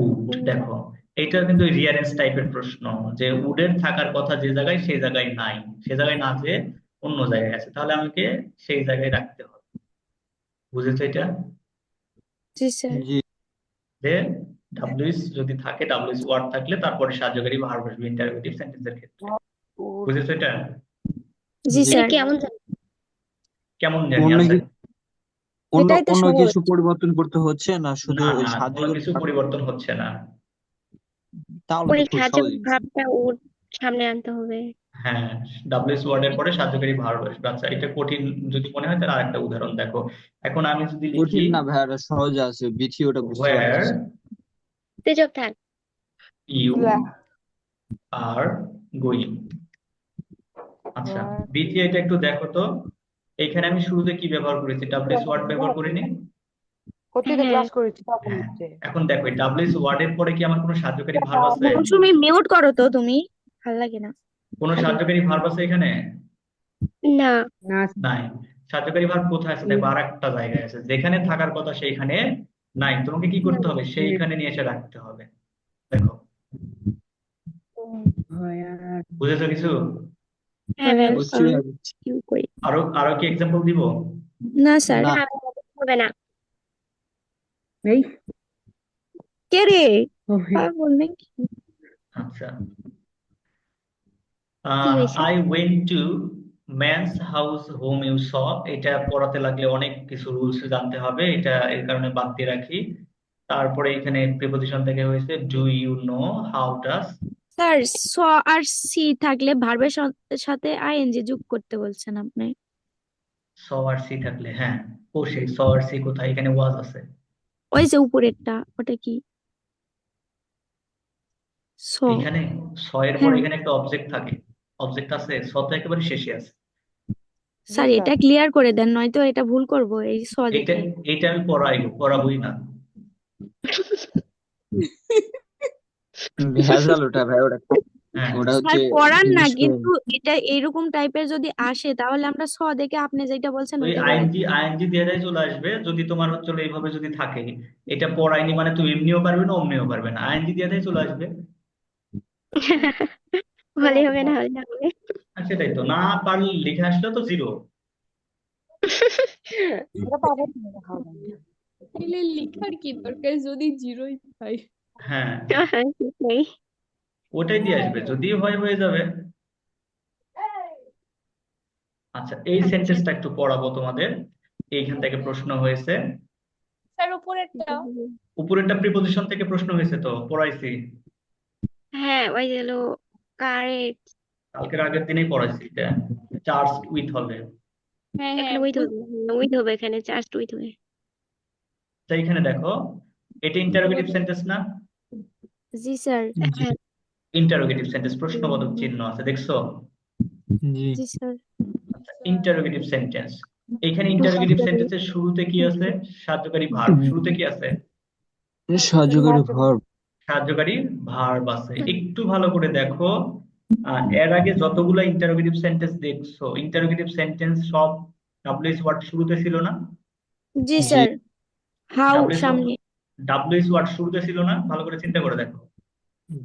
উড। দেখো এইটা কিন্তু রিয়ারেন্স টাইপের প্রশ্ন, যে উডের থাকার কথা যে জায়গায় সেই জায়গায় নাই, সে জায়গায় না যে অন্য জায়গায় আছে, তাহলে আমাকে সেই জায়গায় রাখতে হবে। বুঝেছো এটা? জি স্যার। জি যে ডাব্লিউএস যদি থাকে, ডাব্লিউএস ওয়ার্ড থাকলে তারপরে সাহায্যকারী ভার্ব আসবে ইন্টারোগেটিভ সেন্টেন্সের ক্ষেত্রে। বুঝেছো এটা? জি জি। এটা স্যার। কেমন জানি। কেমন জানি অন্য আছে? অন্য এটাই তো অন্য সহজ। কিছু পরিবর্তন করতে হচ্ছে না, শুধু না ওই না, কোনো সাহায্যকারী কিছু ভাব? পরিবর্তন হচ্ছে না। তাহলে ওই তো খুব সাহায্য সহজ। ভাবটা ওর সামনে আনতে হবে। হ্যাঁ, ডাব্লিউএস ওয়ার্ডের পরে সাহায্যকারী ভার্ব আসবে। আচ্ছা, এটা কঠিন যদি মনে হয় তাহলে আরেকটা উদাহরণ দেখো। এখন আমি যদি লিখি কঠিন না ভাইয়া, এটা সহজ আছে, বিথি ওটা বুঝতে where পারতেছে। তেজব থাক। you are going। আচ্ছা, দ্বিতীয় এটা একটু দেখো তো, এখানে আমি শুরুতে কি ব্যবহার করেছি, ডাব্লিউএস ওয়ার্ড ব্যবহার করিনি? প্রতিটা হ্যাঁ, ক্লাস করেছি তখন হ্যাঁ। হচ্ছে এখন দেখো ডাব্লিউএস ওয়ার্ডের পরে কি আমার কোনো সাহায্যকারী ভার্ব আছে? মৌসুমী মিউট করো তো তুমি, ভাল লাগে না। কোনো সাহায্যকারী ভার্ব আছে এখানে? না, নাই। সাহায্যকারী ভার্ব কোথায় আছে দেখো, আর একটা জায়গায় আছে, যেখানে থাকার কথা সেইখানে নাই। তোমাকে কি করতে হবে, সেইখানে নিয়ে এসে রাখতে হবে। দেখো, বুঝেছো কিছু? হ্যাঁ ভাই, বুঝছি ভাইয়া, বুঝছি। আরো আরো কি এক্সাম্পল দিব? না স্যার। না। হবে না। কে রে পাগল নাকি? আচ্ছা, কি হয়েছে? I went to man's house home you স। এটা পড়াতে লাগলে অনেক কিছু রুলস জানতে হবে, এটা এর কারণে বাদ দিয়ে রাখি। তারপরে এখানে প্রিপোজিশন থেকে হয়েছে do you know, how does. Sir s আর সি থাকলে ভার্বের সাথে আইএনজি যোগ করতে বলছেন আপনি। স আর সি থাকলে, হ্যাঁ। ও সেই স আর সি কোথায়? এখানে ওয়াজ আছে। ওই যে উপরেরটা, ওটা কি? স। এখানে স এর পর হ্যাঁ এখানে একটা অবজেক্ট থাকে। অবজেক্ট আছে, স তো একেবারে শেষে আছে। জি স্যার স্যার এটা ক্লিয়ার করে দেন, নয়তো এটা ভুল করব এই স এইটা দেখে। এইটা আমি পড়াবই না। ভেজাল ওটা ভাই, ওটা হ্যাঁ, ওটা স্যার হচ্ছে পড়ান না, ইংলিশ করে। কিন্তু এটা এইরকম টাইপের যদি আসে তাহলে আমরা স দেখে আপনি যেটা বলছেন ওই ওইটা করে আইএনজি দিই। আইএনজি দিয়ে চলে আসবে যদি তোমার হচ্ছে এইভাবে যদি থাকে। এটা পড়াইনি মানে তুমি এমনিও পারবে না, অমনিও পারবে না, আইএনজি দিয়ে চলে আসবে। হলে হবে না হলে না হবে। আর সেটাই তো, না পারলে লিখে আসলে তো জিরো। এটা পাবেন না, হবে না। তাইলে লিখার কি দরকার যদি জিরোই পাই? হ্যাঁ, সেটাই। ওটাই দিয়ে আসবে, যদি হয় হয়ে যাবে। আচ্ছা, এই আচ্ছা। সেন্টেন্সটা একটু পড়াবো তোমাদের। এইখান থেকে প্রশ্ন হয়েছে। স্যার উপরেরটা? উপরেরটা প্রিপোজিশন থেকে প্রশ্ন হয়েছে, তো পড়াইছি। হ্যাঁ, ওই গেল কারেক্ট। কালকের আগের দিনেই পড়াইছি এটা। চার্জ উইথ হবে। হ্যাঁ হ্যাঁ এখানে উইথ হবে, উইথ হবে, এখানে জাস্ট উইথ হবে। তো এখানে দেখো, এটা ইন্টারোগেটিভ সেন্টেন্স না? জি স্যার। জি হ্যাঁ, ইন্টারোগেটিভ সেন্টেন্স, প্রশ্নবোধক চিহ্ন আছে, দেখছো? জি। জি স্যার। Interrogative sentence. এখানে ইন্টারোগেটিভ সেন্টেন্সের শুরুতে কি আছে? সাহায্যকারী ভার্ব। শুরুতে কি আছে? সহযোগী ভার্ব। সাহায্যকারী ভার্ব আছে। একটু ভালো করে দেখো, এর আগে যতগুলা ইন্টারোগেটিভ সেন্টেন্স দেখছো, ইন্টারোগেটিভ সেন্টেন্স সব ডাব্লিউএস ওয়ার্ড শুরুতে ছিল না? জি জি স্যার। হাউ ডাব্লিউএস সামনে। ডাব্লিউএস ওয়ার্ড শুরুতে ছিল না? ভালো করে চিন্তা করে দেখো।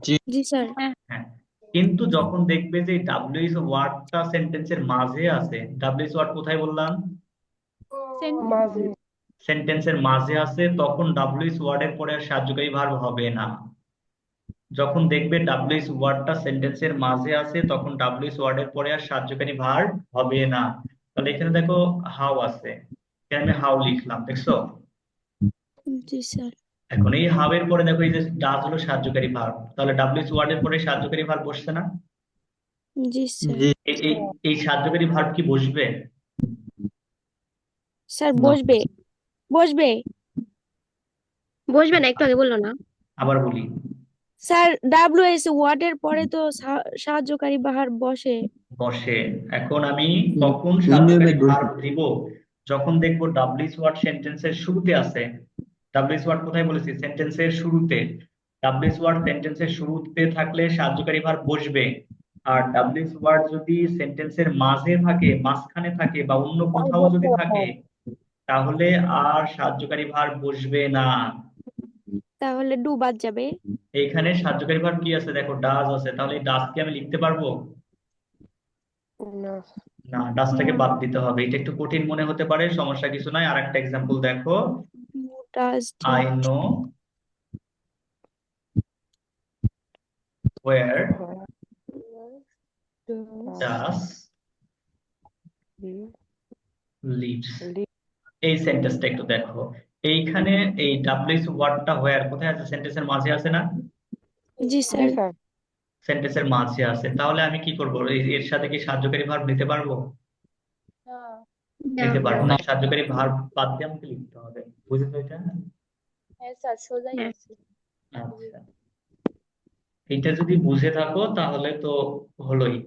জি। জি স্যার। হ্যাঁ। হ্যাঁ, কিন্তু যখন দেখবে যে ডাব্লিউএস ওয়ার্ডটা সেন্টেন্সের মাঝে আছে, ডাব্লিউএস ওয়ার্ড কোথায় বললাম? মাঝে। সেন্টেন্সের মাঝে আছে, তখন ডাব্লিউএস ওয়ার্ডের পরে আর সাহায্যকারী ভার্ব হবে না। যখন দেখবে ডাব্লিউএস ওয়ার্ডটা সেন্টেন্সের মাঝে আছে, তখন ডাব্লিউএস ওয়ার্ডের পরে আর সাহায্যকারী ভার্ব হবে না। তাহলে এখানে দেখো হাউ আছে, এখানে আমি হাউ লিখলাম, দেখছো? জি স্যার। এখন এই হাউ এর পরে দেখো, এই যে ডাজ হলো সাহায্যকারী ভার্ব, তাহলে ডাব্লিউএস ওয়ার্ডের পরে সাহায্যকারী ভার্ব বসছে না? জি স্যার। জি। এই এই এই সাহায্যকারী ভার্ব কি বসবে? স্যার না। বসবে। বসবে। বসবে না, একটু আগে বললো না? আবার বলি, স্যার ডাব্লিউএস ওয়ার্ডের পরে তো সাহায্যকারী বাহার বসে। বসে। এখন আমি কখন এইভাবে সাহায্যকারী ভার্ব দিব? যখন দেখবো ডাব্লিউএস ওয়ার্ড সেন্টেন্সের শুরুতে আছে। ডাব্লিউএস ওয়ার্ড কোথায় বলেছি? সেন্টেন্সের শুরুতে। ডাব্লিউএস ওয়ার্ড সেন্টেন্সের শুরুতে থাকলে সাহায্যকারী ভার্ব বসবে। আর ডাব্লিউএস ওয়ার্ড যদি সেন্টেন্সের মাঝে থাকে, মাঝখানে থাকে, বা অন্য কোথাও যদি থাকে, তাহলে আর সাহায্যকারী ভার্ব বসবে না। তাহলে ডু বাদ যাবে। এইখানে সাহায্যকারী ভার্ব কি আছে দেখো, ডাজ আছে, তাহলে এই ডাজ কি আমি লিখতে পারবো? না। না, ডাজটাকে না। বাদ দিতে হবে। এটা একটু কঠিন মনে হতে পারে, সমস্যা কিছু নাই। আর একটা এক্সাম্পল দেখো, does I not. No war does lives. এই সেন্টেন্সটা একটু দেখো। এইখানে এই ডাব্লিউএস ওয়ার্ডটা ওয়্যার কোথায় আছে? সেন্টেন্সের মাঝে আছে না? জি জি স্যার। স্যার। সেন্টেন্সের মাঝে আছে, তাহলে আমি কি করবো? এর সাথে কি সাহায্যকারী ভার্ব নিতে পারবো? না। না। নিতে পারবো না। না। সাহায্যকারী ভার্ব বাদ দিয়ে আমাকে লিখতে হবে, বুঝেছো এটা? হ্যাঁ স্যার সোজাই হ্যাঁ। আছে। আচ্ছা, এটা যদি বুঝে থাকো তাহলে তো হলোই।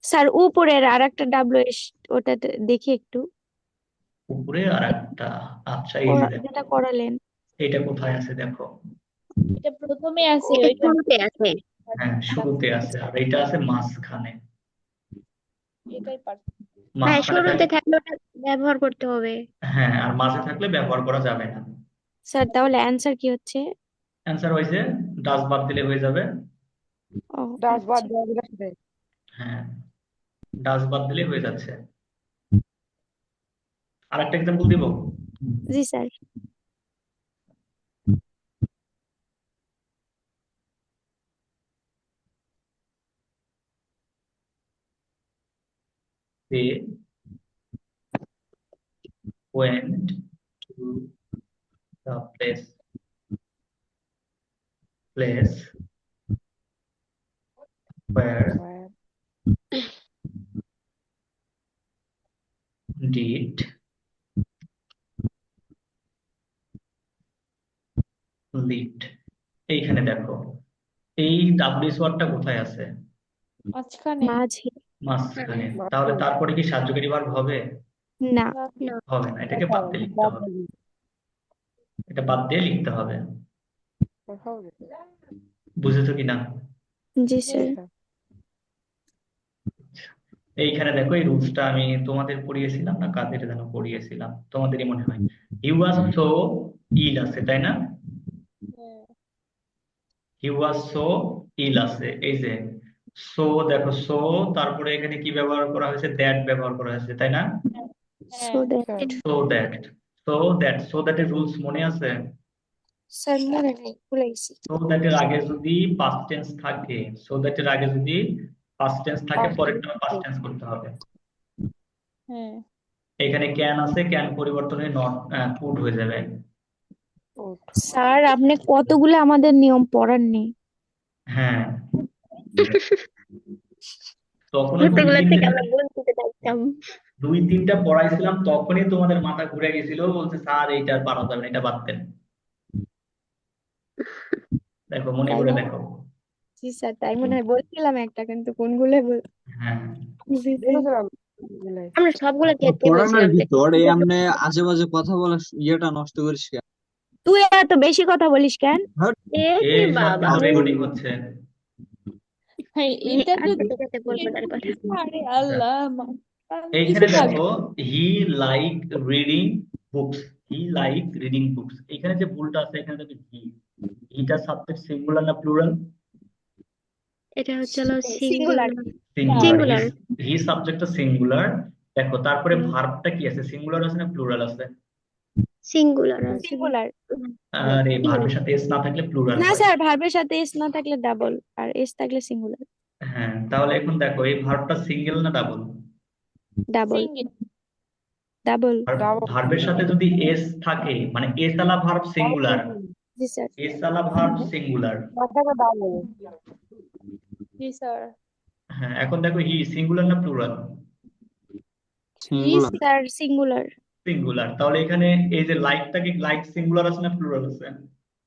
স্যার উপরের আর একটা ডাব্লিউএস, ওটা দেখি একটু। উপরে আর একটা, আচ্ছা এই যে দেখো, যেটা করালেন। এটা কোথায় আছে দেখো? এটা প্রথমে আছে এটা ওইটা। শুরুতে আছে। হ্যাঁ, শুরুতে আছে, আর এটা আছে মাঝখানে। এটাই পারফেক্ট। হ্যাঁ, মাঝখানে শুরুতে থাকলে, থাকলে ওটা ব্যবহার করতে হবে। হ্যাঁ, আর মাঝে থাকলে ব্যবহার করা যাবে না। স্যার তাহলে অ্যান্সার কি হচ্ছে? অ্যান্সার হয়েছে ডাজ বাদ দিলে হয়ে যাবে। ও ডাস বাদ আচ্ছা। দেওয়া গেলে সাথে। হ্যাঁ, ডাজ বাদ দিলে হয়ে যাচ্ছে। আর একটা এক্সাম্পল দিব। জি sir. They went to the place. Place where Where did lived। এইখানে দেখো এই ডাব্লিউএস ওয়ার্ডটা কোথায় আছে? মাঝখানে মাঝে মাঝখানে। মাঝে তাহলে তারপরে কি সাহায্যকারী ভার্ব হবে? না না হবে না, এটাকে বাদ দিয়ে লিখতে হবে। এটা বাদ দিয়ে লিখতে হবে। কোথাও নেই। বুঝেছো কি না? জি স্যার স্যার এইখানে দেখো এই রুলসটা আমি তোমাদের পড়িয়েছিলাম না কাদের যেন পড়িয়েছিলাম, তোমাদেরই মনে হয়। হি ওয়াজ সো ইল আছে, তাই না? হ্যাঁ হি ওয়াজ সো ইল আছে। এই যে সো, দেখো সো, তারপরে এখানে কি ব্যবহার করা হয়েছে? দ্যাট ব্যবহার করা হয়েছে, তাই না? সো হ্যাঁ that sir so that, so দ্যাটের রুলস মনে আছে? স্যার মনে নেই ভুলে গেছি সো দ্যাটের আগে যদি পাস্ট টেন্স থাকে, সো দ্যাটের আগে যদি পাস্ট টেন্স থাকে, Past পরেরটা tense পাস্ট টেন্স করতে হবে। হ্যাঁ এখানে ক্যান আছে, ক্যান পরিবর্তন হয়ে নট কুড হয়ে যাবে। would স্যার আপনি কতগুলো আমাদের নিয়ম পড়াননি হ্যাঁ, তখনও দুই ছোটগুলা থেকে তিনটা আমরা বলতে থাকতাম। দুই তিনটা পড়াইছিলাম, তখনই তোমাদের মাথা ঘুরে গেছিল, বলছে স্যার এইটা আর পারা যাবে না, এটা বাদ দেন। দেখো মনে তাই করে না দেখো। জি স্যার তাই মনে হয় বলছিলাম একটা কিন্তু কোনগুলো হ্যাঁ, জি স্যার বলেছিলাম মিলাই। আমরা সবগুলা ক্ষেত্রে পড়ানোর বলছিলাম যে ভিতর এই আমনে আজে বাজে কথা বলা ইয়েটা নষ্ট করিস কেন? তুই এত বেশি কথা বলিস কেন ধর, এ এই সব বাবা কিন্তু রেকর্ডিং হচ্ছে। হ্যাঁ এই এটা তো আজকে যাতে বলবো তার কথা। আরে আল্লাহ এইখানে কিছু দেখো he like reading books, he like reading books. এখানে যে ভুলটা আছে, এখানে দেখো হিটা সাবজেক্ট সিঙ্গুলার না প্লুরাল? এটা হচ্ছে হলো সিঙ্গুলার সিঙ্গুলার। সিঙ্গুলার হি সাবজেক্টটা সিঙ্গুলার। দেখো তারপরে ভার্বটা কি আছে? সিঙ্গুলার আছে না প্লুরাল আছে? সিঙ্গুলার আছে। সিঙ্গুলার আর এই ভার্বের সাথে এস না থাকলে প্লুরাল না হয়। স্যার ভার্বের সাথে এস না থাকলে ডাবল আর এস থাকলে সিঙ্গুলার হ্যাঁ, তাহলে এখন দেখো এই ভার্বটা সিঙ্গেল না double? Double single double Double ভার্বের সাথে যদি এস থাকে, মানে এস আলা ভার্ব সিঙ্গুলার, জি স্যার এস আলা ভার্ব সিঙ্গুলার। মাথাটা double জি স্যার হ্যাঁ, এখন দেখো হি সিঙ্গুলার না plural? Singular. Sir singular singular. তাহলে এখানে এই যে লাইকটা কি লাইক সিঙ্গুলার আছে না প্লুরাল আছে?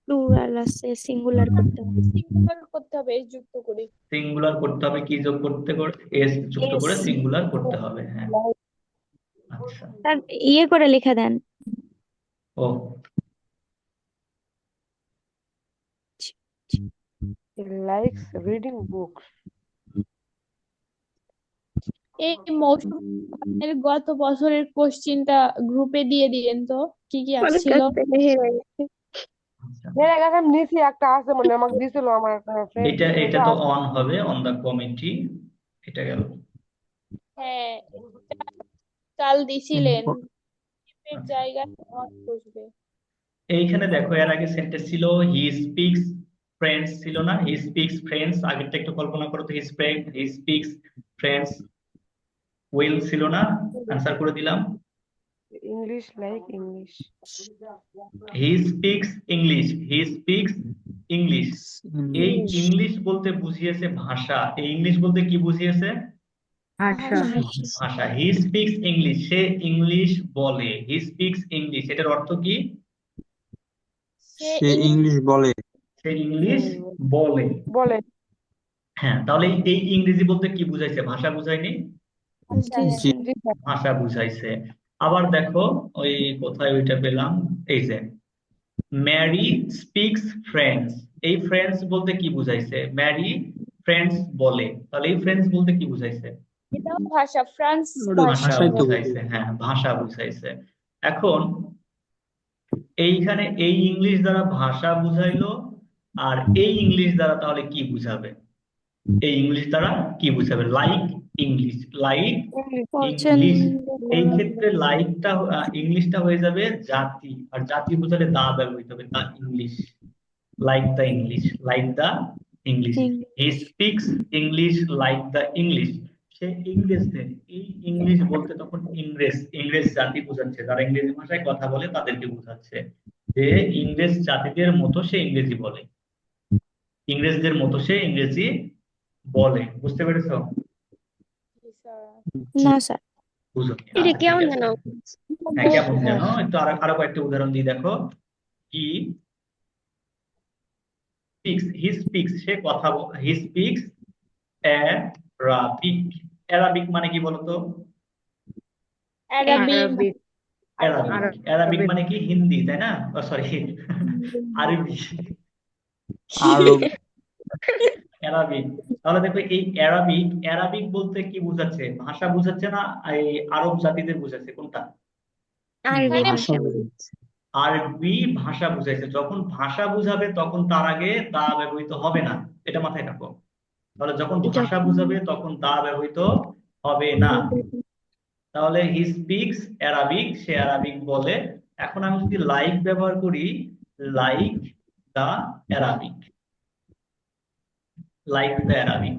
প্লুরাল আছে সিঙ্গুলার করতে হবে সিঙ্গুলার করতে হবে এস যুক্ত করে সিঙ্গুলার করতে হবে, কি যোগ করতে করে? এস যুক্ত এস করে সিঙ্গুলার করতে হবে। হ্যাঁ, আচ্ছা। স্যার ইয়ে করে লেখা দেন ও He likes reading books. এই মৌসুম এর গত বছরের কোশ্চিনটা গ্রুপে দিয়ে দিলেন তো কি কি আমার আসছিল কাছ থেকে হেরে গেছে। আচ্ছা, এর আগে আমি নিচে একটা আছে মানে আমাকে দিছিল আমার একটা ফ্রেন্ড এটা দিছিল এটা এটা তো আছে। অন হবে অন দা কমিটি, এটা গেল। হ্যাঁ কাল দিছিলেন এর জায়গায় অন বসবে এইখানে দেখো এর আগে সেন্টেন্স ছিল হি স্পিক্স ফ্রেন্ডস, ছিল না? হি স্পিক্স ফ্রেন্ডস, আগেরটা একটু কল্পনা করো তো। হি স্পিক্স ফ্রেন্ডস উইল ছিল না? আনসার করে দিলাম। English like English. He speaks English, he speaks English. এই ইংলিশ বলতে বুঝিয়েছে ভাষা। এই ইংলিশ বলতে কি বুঝিয়েছে? ভাষা। হি স্পিক্স ইংলিশ, সে ইংলিশ বলে। হি স্পিক্স ইংলিশ, এটার অর্থ কি? সে সে ইংলিশ বলে। সে ইংলিশ বলে। বলে হ্যাঁ, তাহলে এই ইংরেজি বলতে কি বুঝাইছে? ভাষা বুঝায়নি? জি। জি স্যার ভাষা বুঝাইছে। আবার দেখো ওই কোথায় ওইটা পেলাম, এই যে ম্যারি স্পিক্স ফ্রেন্ডস, এই ফ্রেন্ডস বলতে কি বুঝাইছে? ম্যারি ফ্রেন্ডস বলে। তাহলে এই ফ্রেন্ডস বলতে কি বুঝাইছে? এটাও ভাষা ফ্রান্স ওটা ভাষা ভাষা ভাষাই তো বুঝাইছে। হ্যাঁ, ভাষা বুঝাইছে। এখন এইখানে এই ইংলিশ দ্বারা ভাষা বুঝাইলো, আর এই ইংলিশ দ্বারা তাহলে কি বুঝাবে? এই ইংলিশ দ্বারা কি বুঝাবে? Like English, like English. এই ক্ষেত্রে লাইকটা ইংলিশটা হয়ে যাবে জাতি, আর জাতি বোঝালে দা ব্যবহৃত হবে, the English. Like the English, like the English. He speaks English like the English. সে ইংরেজদের, এই ইংলিশ বলতে তখন ইংরেজ, ইংরেজ জাতি বোঝাচ্ছে, যারা ইংরেজি ভাষায় কথা বলে তাদেরকে বোঝাচ্ছে যে ইংরেজ জাতিদের মতো সে ইংরেজি বলে। ইংরেজদের মতো সে ইংরেজি বলে। বুঝতে পেরেছো? জি স্যার। জি না স্যার। বুঝোনি, এটা আচ্ছা ঠিক কেমন আছে। যেন হ্যাঁ কেমন হ্যাঁ যেন, একটু আরো কয়েকটা উদাহরণ দিই, দেখো। হি স্পিক্স, সে কথা হি স্পিক্স অ্যারাবিক। অ্যারাবিক মানে কি বলতো? অ্যারাবিক আরবিক আরবি অ্যারাবিক, ভাষা। অ্যারাবিক আরবিক মানে কি? হিন্দি, তাই না? সরি, আরবি। আরব অ্যারাবিক। তাহলে দেখো এই অ্যারাবিক, অ্যারাবিক বলতে কি বোঝাচ্ছে? ভাষা বোঝাচ্ছে না এই আরব জাতিদের বোঝাচ্ছে? কোনটা? আরবি মানে ভাষা ভাষা। বোঝাচ্ছে। আরবি ভাষা বুঝাইছে। যখন ভাষা বুঝাবে তখন তার আগে দা ব্যবহৃত হবে না, এটা মাথায় রাখো। তাহলে যখন ভাষা যখন বুঝাবে তখন দা ব্যবহৃত হবে না। তাহলে হি স্পিক্স অ্যারাবিক, সে অ্যারাবিক বলে। এখন আমি যদি লাইক ব্যবহার করি, like the Arabic, like the Arabic.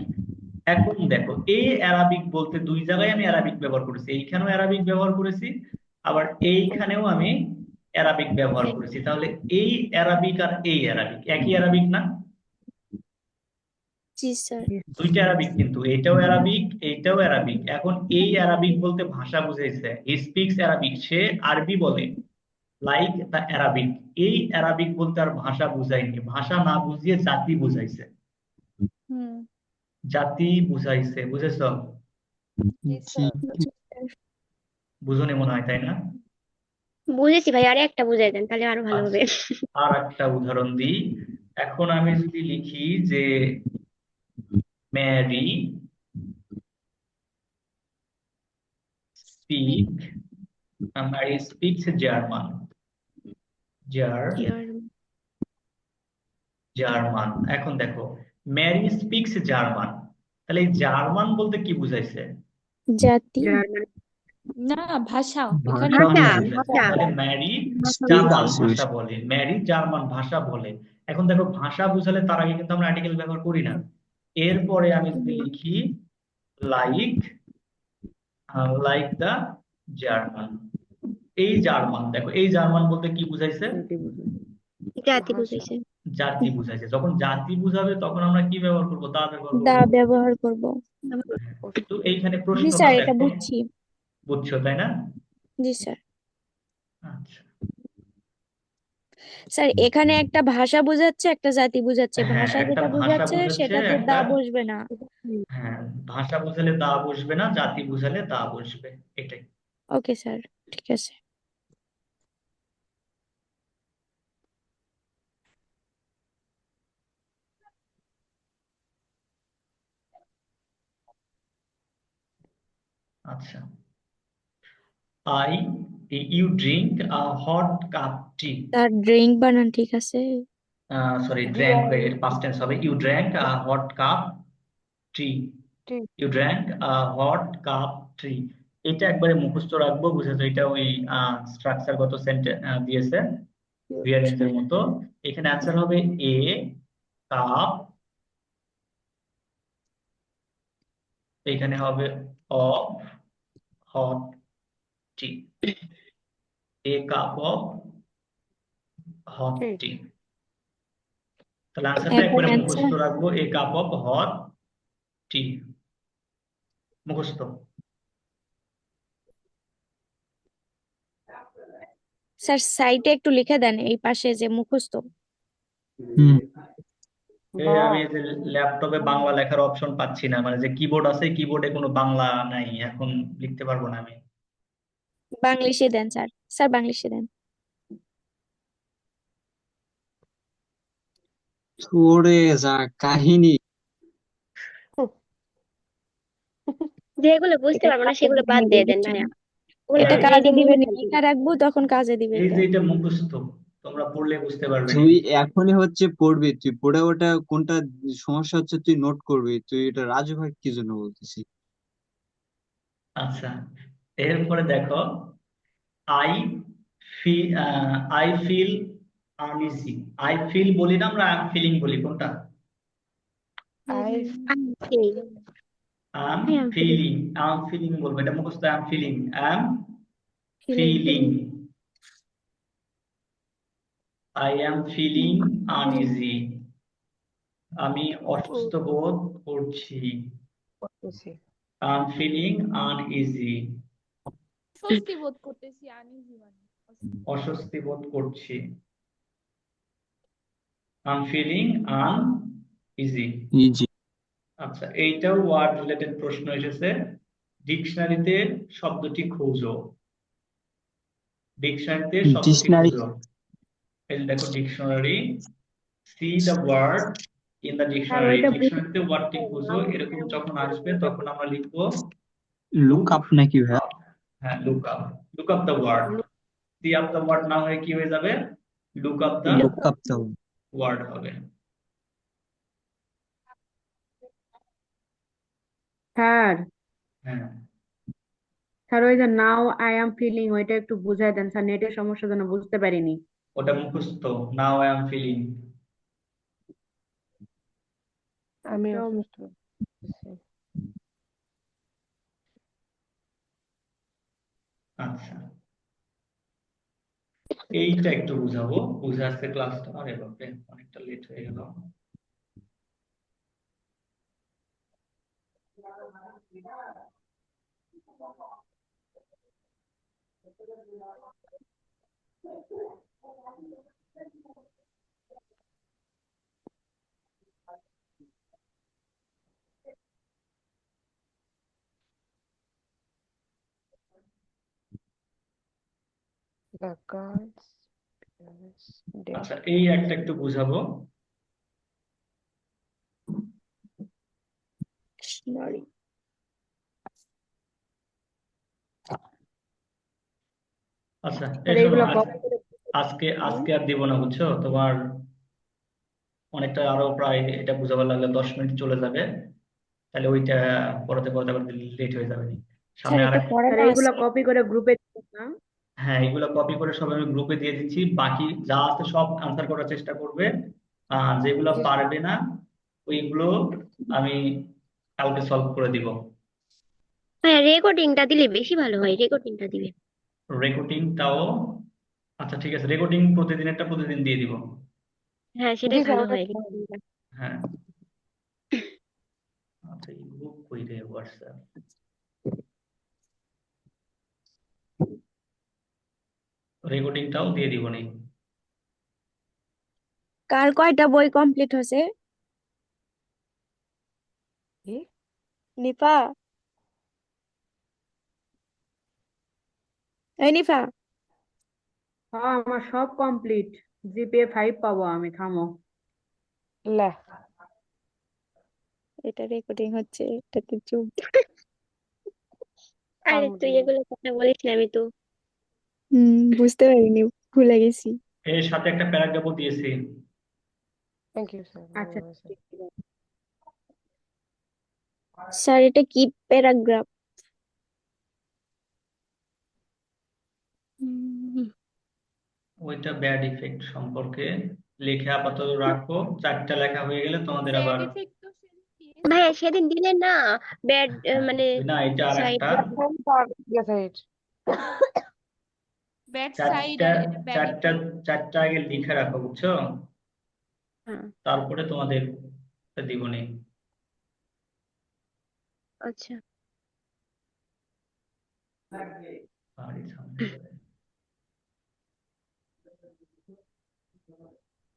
এখন দেখো এই অ্যারাবিক বলতে দুই জায়গায় আমি অ্যারাবিক ব্যবহার করেছি, এইখানেও অ্যারাবিক ব্যবহার করেছি, আবার এইখানেও আমি অ্যারাবিক ব্যবহার করেছি। তাহলে এই অ্যারাবিক আর এই অ্যারাবিক একই অ্যারাবিক না? জি স্যার। দুইটা অ্যারাবিক, কিন্তু এইটাও অ্যারাবিক এইটাও অ্যারাবিক। এখন এই অ্যারাবিক বলতে ভাষা বুঝাইছে, হি স্পিক্স অ্যারাবিক, সে আরবি বলে, লাইক দ্য অ্যারাবিক। এই অ্যারাবিক বলতে আর ভাষা বুঝায়নি, ভাষা না বুঝিয়ে জাতি বুঝাইছে, হুম জাতি বুঝাইছে। বুঝেছো? জি জি স্যার। জি স্যার। বুঝনি মনে হয়, তাই না? বুঝেছি ভাই, আরে একটা বুঝাই দেন তাহলে আরো ভালো আচ্ছা, হবে। আর একটা উদাহরণ দিই। এখন আমি যদি লিখি যে Mary speak, Mary speaks German, ইয়ার- জার্মান। এখন দেখো ম্যারি স্পিক্স জার্মান, তাহলে এই জার্মান বলতে কি বুঝাইছে? জাতি। জার্মান না ভাষা, এখানে ভাষা ভাষা। ভাষা বোঝায়। বুঝাইছে। ভাষা। তাহলে ম্যারি স্পিক জার্মান আছে ভাষা ওইসব। বলে, ম্যারি জার্মান ভাষা বলে। এখন দেখো ভাষা বুঝালে তার আগে কিন্তু আমরা আর্টিকেল ব্যবহার করি না। এরপরে আমি যদি লিখি লাইক, লাইক দা জার্মান, এই জার্মান, দেখো এই জার্মান বলতে কি বুঝাইছে? জাতি বোঝায় জাতি ভাষা বুঝাইছে। জাতি বুঝাইছে। যখন জাতি বুঝাবে তখন আমরা কি ব্যবহার করব? দা ব্যবহার দা করব। ব্যবহার করব। তো এইখানে জি প্রশ্নটা স্যার, এটা দেখো, বুঝছি। বুঝছো তাই না? জি স্যার। আচ্ছা, স্যার এখানে একটা ভাষা বোঝাচ্ছে, একটা জাতি বোঝাচ্ছে। হ্যাঁ ভাষা একটা যেটা ভাষা বোঝাচ্ছে বুঝাচ্ছে, সেটাতে দা একটা, বসবে না। হ্যাঁ ভাষা বুঝালে দা বসবে না, জাতি বুঝালে দা বসবে, এটাই। ওকে স্যার, ঠিক আছে। আচ্ছা, I you drink a hot cup tea. তার ড্রিঙ্ক বানান ঠিক আছে। সরি, ড্র্যাঙ্ক, ড্রিঙ্ক এর পাস্ট টেন্স হবে। You drank a hot cup tea, you drank a hot cup tea. এটা একবারে মুখস্থ রাখবো, বুঝেছো? এটা ওই স্ট্রাকচারগত সেন্টেন্স দিয়েছে রিয়ারেঞ্জ এর মতো। এখানে অ্যান্সার হবে এ কাপ, এখানে হবে of hot tea, A cup of hot tea. তাহলে অ্যান্সারটা এখন একবারে মুখস্থ অ্যান্সার। রাখবো, এ কাপ অফ হট টি, মুখস্থ। স্যার সাইটে একটু লিখে দেন এই পাশে যে মুখস্থ। হুম আমি এই যে ল্যাপটপে বাংলা লেখার অপশন পাচ্ছি না, মানে যে কিবোর্ড আছে কিবোর্ডে কোনো বাংলা নাই, এখন লিখতে পারবো না আমি। বাংলিশে দেন স্যার, স্যার বাংলিশে দেন। ওরে যা কাহিনী। যেগুলো বুঝতে এটা পারবো না কাজে সেগুলো বাদ দিবেন দিয়ে দেন বুঝছেন? ভাইয়া, ওগুলো এটা হ্যাঁ কাজে রেডি মনে দিবেন, থাকবে। লেখা রাখবো তখন কাজে দিবে এই এটা। যে এটা মুখস্থ, তোমরা পড়লে বুঝতে পারবে নি। তুই এখনই হচ্ছে পড়বি, তুই পড়ে ওটা কোনটা সমস্যা হচ্ছে তুই নোট করবি। তুই এটা রাজু ভাই কি জন্য বলতেছি? আচ্ছা, এরপরে দেখো I feel, I feel uneasy. I feel বলি না আমরা, আই এম ফিলিং বলি, কোনটা? I I am feeling. I am I am feeling. Feeling, I am feeling বলবো, এটা মুখস্থ। I am feeling, I am feeling. Feeling, I am feeling uneasy. আমি অসুস্থ বোধ করছি। করতেছি। I am feeling uneasy. স্বস্তি বোধ করতেছি, আনইজি মানে অস্বস্তি বোধ করছি। I am feeling uneasy. Easy. আচ্ছা, এইটাও ওয়ার্ড রিলেটেড প্রশ্ন এসেছে। ডিকশনারিতে শব্দটি খুঁজো। ডিকশনারিতে শব্দটি ডিকশনারি। খুঁজো। এই যে দেখো dictionary, see the word in the sir dictionary. ওইটা ডিকশনারিতে ওয়ার্ডটি খুঁজো, এরকম যখন আসবে তখন আমরা লিখবো লুক আপ নাকি ভাইয়া? আপ। হ্যাঁ, look up. Look up the word. See up the word না হয়ে কি হয়ে যাবে? Look up the look up তো ওয়ার্ড হবে। স্যার হ্যাঁ, স্যার ওই যে নাও আই অ্যাম ফিলিং ওইটা একটু বুঝাই দেন স্যার, নেটের সমস্যার জন্য বুঝতে পারিনি। ওটা মুখস্থ। Now I am feeling. আমি তো অসুস্থ করতেছি। আচ্ছা, এইটা একটু বুঝাবো, বুঝে আসছে ক্লাসটা। আরে বাপরে, অনেকটা লেট হয়ে গেল। The girls day. আচ্ছা, এই একটা একটু বুঝাবো। ডিকশনারি। আচ্ছা, স্যার এই শোনো, এইগুলো কপি করে আজকে হুম? আজকে আর দিব না, বুঝছো? তোমার অনেকটা, আরো প্রায় এটা বুঝাবার লাগলে 10 মিনিট চলে যাবে। তাহলে ওইটা পড়াতে পড়াতে আবার লেট হয়ে যাবে। স্যার সামনে আর এটা এক, স্যার পড়ানো এইগুলো আছে। কপি করে গ্রুপে দিবেন না? হ্যাঁ, এগুলো কপি করে সব আমি গ্রুপে দিয়ে দিচ্ছি। বাকি যা আছে সব আনসার করার চেষ্টা করবে। যেগুলো জি স্যার। পারবে না ওইগুলো আমি কালকে সলভ করে দিব। হ্যাঁ, রেকর্ডিংটা দিলে বেশি ভালো হয়, রেকর্ডিংটা দিবে। রেকর্ডিংটাও, আচ্ছা ঠিক আছে, রেকর্ডিং প্রতিদিনেরটা প্রতিদিন দিয়ে দিব। হ্যাঁ, জি সেটাই স্যার, ভালো ওটা হয়, ঠিক। রেকর্ডিংটা। হ্যাঁ, আচ্ছা, এই গ্রুপ কই রে? হোয়াটসঅ্যাপ। রেকর্ডিংটাও দিয়ে দিব নি। কার কয়টা বই কমপ্লিট হয়েছে? কি? নিপা, এই নিপা। হ্যাঁ আমার সব কমপ্লিট, জিপিএ 5 পাবো আমি, থামো। লে, এটা রেকর্ডিং হচ্ছে, এটাতে চুপ। আরে তুই এগুলো কথা বলিস না, আমি তো বুঝতে পারিনি, ভুলে গেছি। এর সাথে একটা প্যারাগ্রাফও দিয়েছি। থ্যাংক ইউ স্যার, ভালো আচ্ছা হয়েছে। ঠিক আছে। স্যার এটা কি প্যারাগ্রাফ? ওইটা ব্যাড ইফেক্ট সম্পর্কে লিখে আপাতত রাখো। 4টা লেখা হয়ে গেলে তোমাদের ব্যাড আবার, ইফেক্ট তো সেদিন দিয়েছি। ভাইয়া সেদিন দিলেন না, ব্যাড হ্যাঁ, মানে না এটা আর সাইড। একটা। ব্যাড সাইড চারটা আর এটা ব্যাড চারটা ইফেক্ট। চারটা আগে লিখে রাখো, বুঝছো? হ্যাঁ, তারপরে তোমাদের দিবনি। আচ্ছা। আর এই সামনে